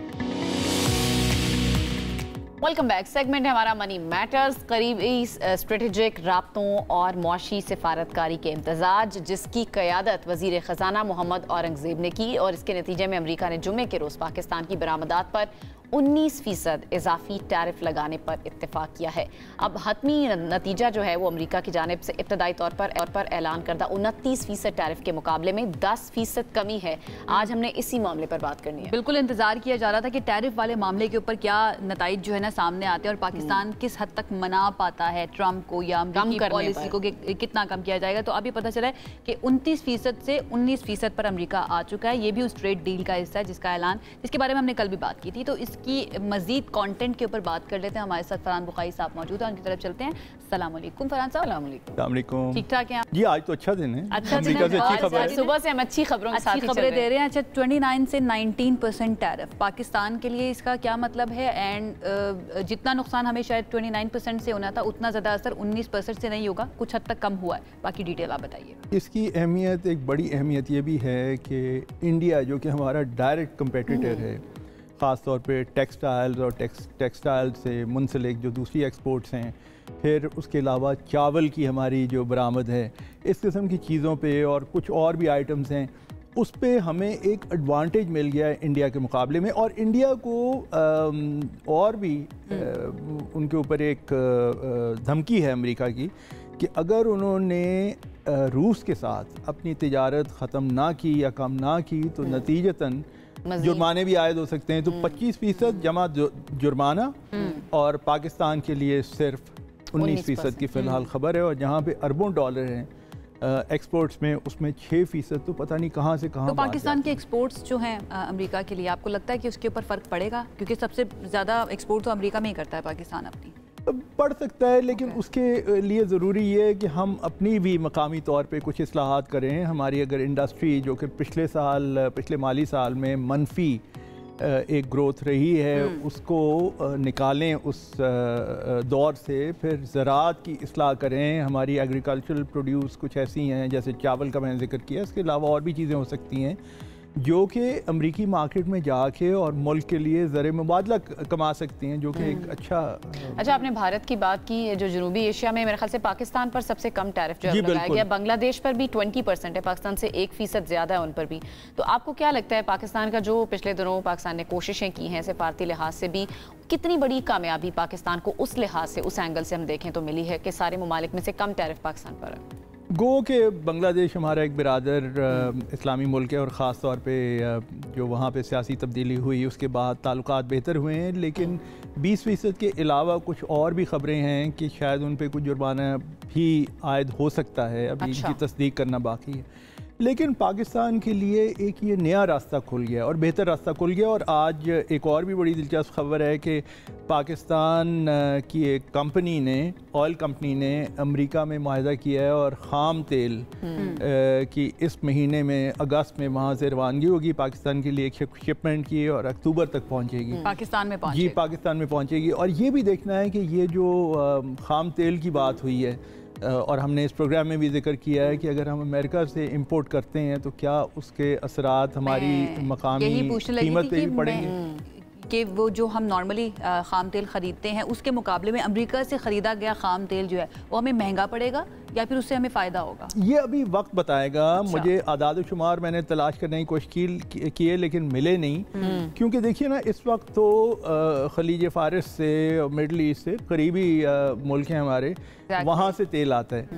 B: Welcome back. Segment है हमारा मनी मैटर्स। करीबी स्ट्रेटेजिक राब्तों और मुआशी सिफारतकारी के इम्तजाज, जिसकी क़यादत वज़ीर ख़जाना मोहम्मद औरंगज़ेब ने की, और इसके नतीजे में अमरीका ने जुमे के रोज़ पाकिस्तान की बरामदात पर 19% इजाफी टैरिफ लगाने पर इत्तेफाक किया है। अब हतमी नतीजा जो है वो अमेरिका की जानिब से इब्तदाई तौर पर ऐलान करदा 29% टैरिफ के मुकाबले में 10% कमी है। आज हमने इसी मामले पर बात करनी है।
A: बिल्कुल इंतजार किया जा रहा था कि टैरिफ वाले मामले के ऊपर क्या नताइज जो है ना सामने आते हैं और पाकिस्तान किस हद तक मना पाता है ट्रंप को या अमेरिकी पॉलिसी को, कितना कम किया जाएगा। तो अभी पता चला है कि 29% से 19% पर अमेरिका आ चुका है। ये भी उस ट्रेड डील का हिस्सा है जिसका ऐलान, जिसके बारे में हमने कल भी बात की थी। तो इसकी मजीद कंटेंट के ऊपर बात कर लेते हैं। हमारे साथ फरहान बुखारी साहब मौजूद हैं, उनकी तरफ चलते हैं। अस्सलाम वालेकुम फरहान साहब।
F: अस्सलाम वालेकुम।
A: ठीक ठाक हैं आप?
F: जी आज तो अच्छा दिन है,
A: अच्छा
F: दिन है।
B: सुबह से हम अच्छी खबरों
A: दे रहे हैं। अच्छा 29 से 19% टैरिफ पाकिस्तान के लिए इसका क्या मतलब है? एंड जितना नुकसान हमें शायद 29% से होना था उतना ज़्यादा असर 19% से नहीं होगा, कुछ हद तक कम हुआ है। बाकी डिटेल आप बताइए।
F: इसकी अहमियत, एक बड़ी अहमियत ये भी है कि इंडिया जो कि हमारा डायरेक्ट कंपेटिटर है, ख़ास तौर पे टेक्सटाइल्स और टेक्सटाइल से मुंसलिक जो दूसरी एक्सपोर्ट्स हैं, फिर उसके अलावा चावल की हमारी जो बरामद है, इस किस्म की चीज़ों पे और कुछ और भी आइटम्स हैं, उस पे हमें एक एडवांटेज मिल गया है इंडिया के मुकाबले में। और इंडिया को और भी उनके ऊपर एक धमकी है अमेरिका की कि अगर उन्होंने रूस के साथ अपनी तिजारत ख़त्म ना की या कम ना की तो नतीजतन जुर्माने भी आयद हो सकते हैं। तो 25% जमा जुर्माना और पाकिस्तान के लिए सिर्फ 19% की फ़िलहाल खबर है। और जहाँ पे अरबों डॉलर हैं एक्सपोर्ट्स में, उसमें 6% तो पता नहीं कहाँ से कहाँ।
A: तो पाकिस्तान के एक्सपोर्ट्स जो हैं अमेरिका के लिए, आपको लगता है कि उसके ऊपर फ़र्क पड़ेगा? क्योंकि सबसे ज़्यादा एक्सपोर्ट तो अमेरिका में ही करता है पाकिस्तान अपनी।
F: पड़ सकता है, लेकिन उसके लिए ज़रूरी ये है कि हम अपनी भी मकामी तौर पे कुछ इस्लाहात करें। हमारी अगर इंडस्ट्री जो कि पिछले माली साल में मनफी एक ग्रोथ रही है, उसको निकालें उस दौर से, फिर ज़राअत की इस्लाह करें। हमारी एग्रीकल्चरल प्रोड्यूस कुछ ऐसी हैं, जैसे चावल का मैंने जिक्र किया, इसके अलावा और भी चीज़ें हो सकती हैं जो कि अमरीकी मार्केट में जाके और मुल्क के लिए ज़र मुबादला कमा सकती हैं, जो कि एक अच्छा।
B: आपने भारत की बात की, जो जनूबी एशिया में मेरे ख्याल से पाकिस्तान पर सबसे कम टैरिफ जो है लगाया गया। बांग्लादेश पर भी 20% है, पाकिस्तान से 1% ज़्यादा है उन पर भी। तो आपको क्या लगता है पाकिस्तान का जो पिछले दिनों पाकिस्तान ने कोशिशें की हैं सिफारती लिहाज से भी, कितनी बड़ी कामयाबी पाकिस्तान को उस लिहाज से, उस एंगल से हम देखें तो मिली है कि सारे ममालिक में से कम टैरिफ पाकिस्तान पर है?
F: गो के बांग्लादेश हमारा एक बिरादर इस्लामी मुल्क है और ख़ास तौर पे जो वहाँ पे सियासी तब्दीली हुई उसके बाद ताल्लुकात बेहतर हुए हैं, लेकिन 20% के अलावा कुछ और भी ख़बरें हैं कि शायद उन पे कुछ जुर्माना भी आयद हो सकता है। अभी इनकी तस्दीक करना बाकी है। लेकिन पाकिस्तान के लिए एक ये नया रास्ता खुल गया और बेहतर रास्ता खुल गया। और आज एक और भी बड़ी दिलचस्प खबर है कि पाकिस्तान की एक कंपनी ने, ऑयल कंपनी ने अमेरिका में मुआहदा किया है और ख़ाम तेल की इस महीने में अगस्त में वहाँ से रवानगी होगी पाकिस्तान के लिए, एक शिपमेंट की और अक्टूबर तक पहुँचेगी
A: पाकिस्तान में।
F: जी पाकिस्तान में पहुँचेगी। और ये भी देखना है कि ये जो ख़ाम तेल की बात हुई है और हमने इस प्रोग्राम में भी जिक्र किया है कि अगर हम अमेरिका से इंपोर्ट करते हैं तो क्या उसके असरात हमारी मकामी कीमत पे भी पड़ेंगे
A: कि वो जो हम नॉर्मली ख़ाम तेल ख़रीदते हैं उसके मुकाबले में अमेरिका से ख़रीदा गया ख़ाम तेल जो है वो हमें महंगा पड़ेगा या फिर उससे हमें फ़ायदा होगा? ये
F: अभी वक्त बताएगा। मुझे आदाद शुमार मैंने तलाश करने की कोशिश की है लेकिन मिले नहीं, क्योंकि देखिए ना इस वक्त तो खलीज फ़ारिस से, मिडल ईस्ट से करीबी मुल्क हैं हमारे, वहाँ से तेल आता है।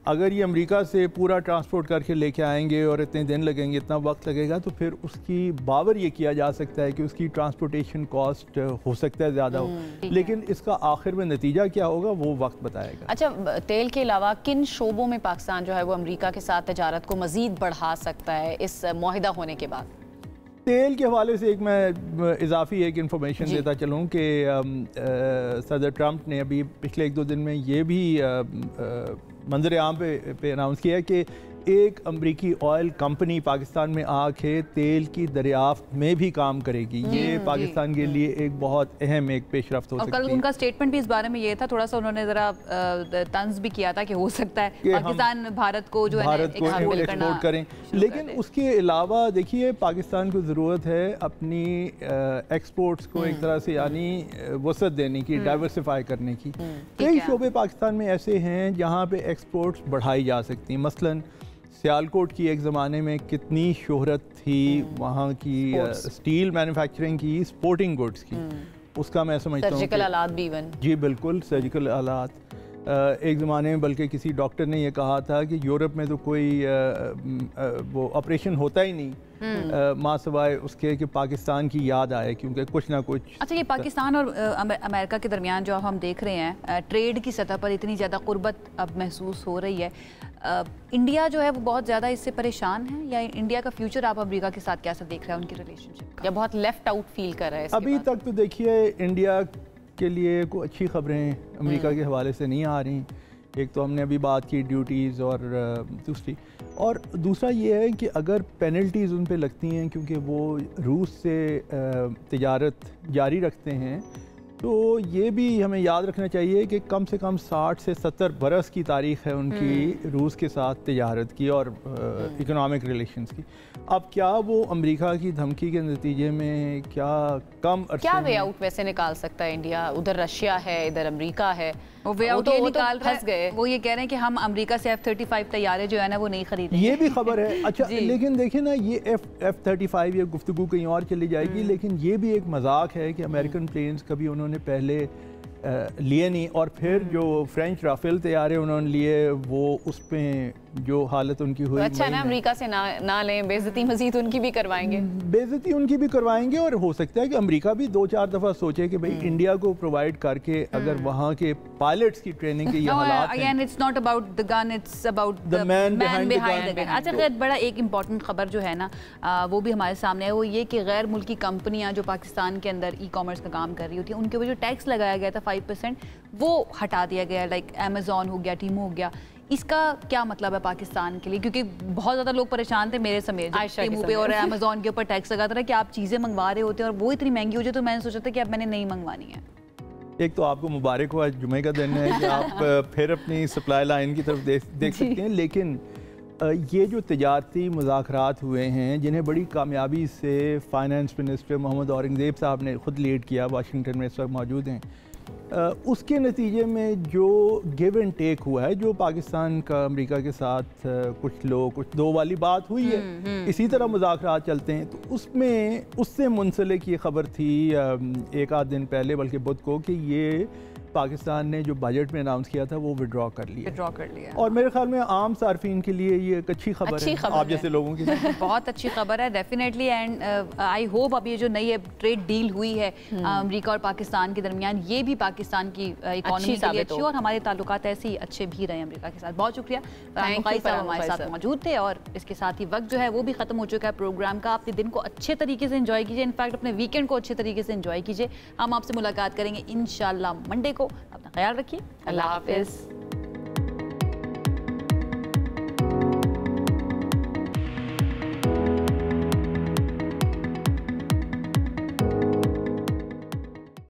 F: अगर ये अमेरिका से पूरा ट्रांसपोर्ट करके लेके आएंगे और इतने दिन लगेंगे, इतना वक्त लगेगा, तो फिर उसकी बावर ये किया जा सकता है कि उसकी ट्रांसपोर्टेशन कॉस्ट हो सकता है ज़्यादा हो, लेकिन इसका आखिर में नतीजा क्या होगा वो वक्त बताएगा।
B: अच्छा, तेल के अलावा किन शोबों में पाकिस्तान जो है वो अमेरिका के साथ तजारत को मज़ीद बढ़ा सकता है इस मुआहिदा होने के बाद?
F: तेल के हवाले से एक मैं इजाफी एक इन्फॉर्मेशन देता चलूँ कि सदर ट्रंप ने अभी पिछले 1-2 दिन में ये भी मंजर आम पे अनाउंस किया कि एक अमरीकी ऑयल कंपनी पाकिस्तान में आके तेल की दरियाफ्त में भी काम करेगी। ये पाकिस्तान के लिए एक बहुत अहम एक पेशरफ्त हो सकती है।
A: कल उनका स्टेटमेंट भी इस बारे में ये था, थोड़ा सा उन्होंने ज़रा तंज भी किया था कि हो सकता है पाकिस्तान भारत को जो है
F: एक्सपोर्ट करें। लेकिन उसके अलावा देखिए पाकिस्तान को ज़रूरत है अपनी एक्सपोर्ट्स को एक तरह से यानी वसअत देने की, डाइवर्सिफाई करने की। कई शोबे पाकिस्तान में ऐसे हैं जहाँ पे एक्सपोर्ट्स बढ़ाई जा सकती हैं। मसलन सियालकोट की एक ज़माने में कितनी शोहरत थी वहाँ की स्टील मैन्युफैक्चरिंग की, स्पोर्टिंग गुड्स की, उसका मैं समझता हूँ
B: सर्जिकल आलात भी इवन। जी
F: बिल्कुल, सर्जिकल आलात। एक ज़माने में बल्कि किसी डॉक्टर ने यह कहा था कि यूरोप में तो कोई वो ऑपरेशन होता ही नहीं माँ सिवाय उसके कि पाकिस्तान की याद आए, क्योंकि कुछ ना कुछ।
A: अच्छा, ये पाकिस्तान और अमेरिका के दरमियान जो हम देख रहे हैं ट्रेड की सतह पर इतनी ज़्यादा कुर्बत अब महसूस हो रही है, इंडिया जो है वो बहुत ज़्यादा इससे परेशान है, या इंडिया का फ्यूचर आप अमेरिका के साथ कैसा देख रहा है उनकी रिलेशनशिप का,
B: या बहुत लेफ्ट आउट फील कर रहा है?
F: अभी तक तो देखिए इंडिया के लिए कोई अच्छी खबरें अमेरिका के हवाले से नहीं आ रही। एक तो हमने अभी बात की ड्यूटीज़ और दूसरा ये है कि अगर पेनल्टीज़ उन पे लगती हैं क्योंकि वो रूस से तिजारत जारी रखते हैं, तो ये भी हमें याद रखना चाहिए कि कम से कम 60 से 70 बरस की तारीख़ है उनकी रूस के साथ तिजारत की और इकोनॉमिक रिलेशंस की। अब क्या वो अमेरिका की धमकी के नतीजे में क्या
B: वे आउट वैसे निकाल सकता है इंडिया? उधर रशिया है, इधर अमेरिका है,
A: वो वे आउट ये निकाल फंस गए। वो ये कह रहे हैं कि हम अमेरिका से F-35 तैयारे जो है ना वो नहीं खरीदेंगे।
F: ये भी खबर है। अच्छा, लेकिन देखिए ना, ये F-35 ये गुफ्तगू कहीं और चली जाएगी, लेकिन ये भी एक मजाक है कि अमेरिकन प्लेन्स कभी उन्होंने पहले लिए नहीं, और फिर जो फ्रेंच राफेल तैयारे उन्होंने लिए वो उस पर जो हालत उनकी हुई।
B: तो अच्छा ना अमेरिका से ना लें, बेइज्जती मजीद उनकी भी करवाएंगे।
F: बेइज्जती उनकी भी करवाएंगे, और हो सकता है कि अमेरिका भी 2-4 दफ़ा सोचे कि भाई इंडिया को प्रोवाइड करके अगर वहाँ के पायलट्स की ट्रेनिंग के ये हालात हैं।
A: Again it's not about the gun, it's about the man behind the gun. अच्छा, खैर बड़ा एक इम्पॉर्टेंट खबर जो है ना वो भी हमारे सामने है, वो ये कि गैर मुल्की कंपनियाँ जो पाकिस्तान के अंदर ई कॉमर्स का काम कर रही होती हैं उनके ऊपर जो टैक्स लगाया गया था 5%, वो हटा दिया गया। लाइक अमेजोन हो गया, टीमो हो गया। इसका क्या मतलब है पाकिस्तान के लिए? क्योंकि बहुत ज़्यादा लोग परेशान थे मेरे समेत, टीमो पे और अमेजोन के ऊपर टैक्स लगाता रहा कि आप चीज़ें मंगवा रहे होते हैं और वो इतनी महंगी हो जाए, तो मैंने सोचा था कि अब मैंने नहीं मंगवानी है।
F: एक तो आपको मुबारक हो, आज जुमे का दिन है कि आप फिर अपनी सप्लाई लाइन की तरफ देख सकते हैं। लेकिन ये जो तिजारती मुज़ाकरात हुए हैं जिन्हें बड़ी कामयाबी से फाइनेंस मिनिस्टर मोहम्मद औरंगज़ेब साहब ने ख़ुद लीड किया, वाशिंगटन में इस वक्त मौजूद हैं, उसके नतीजे में जो गिव एंड टेक हुआ है, जो पाकिस्तान का अमेरिका के साथ कुछ दो वाली बात हुई है, इसी तरह मुज़ाकरात चलते हैं, तो उसमें उससे मुंसलिक ये खबर थी एक आध दिन पहले, बल्कि बुध को, कि ये पाकिस्तान ने जो बजट में अनाउंस किया था वो विड्रॉ कर लिया। और मेरे ख्याल में आम सार्फिन के लिए ये एक अच्छी खबर है, आप जैसे लोगों की
A: बहुत अच्छी खबर है डेफिनेटली। एंड आई होप अब ये जो नई ट्रेड डील हुई है अमेरिका और पाकिस्तान के दरमियान, ये भी पाकिस्तान की इकोनॉमी के लिए अच्छी और हमारे ताल्लुकात ऐसे ही अच्छे भी रहे अमेरिका के साथ। बहुत शुक्रिया, हमारे साथ मौजूद थे। और इसके साथ ही वक्त जो है वो भी खत्म हो चुका है प्रोग्राम का। अपने दिन को अच्छे तरीके से एंजॉय कीजिए, इनफैक्ट अपने वीकेंड को अच्छे तरीके से एंजॉय कीजिए। हम आपसे मुलाकात करेंगे इंशाल्लाह मंडे को। अपना ख्याल रखिए, अल्लाह हाफिज़।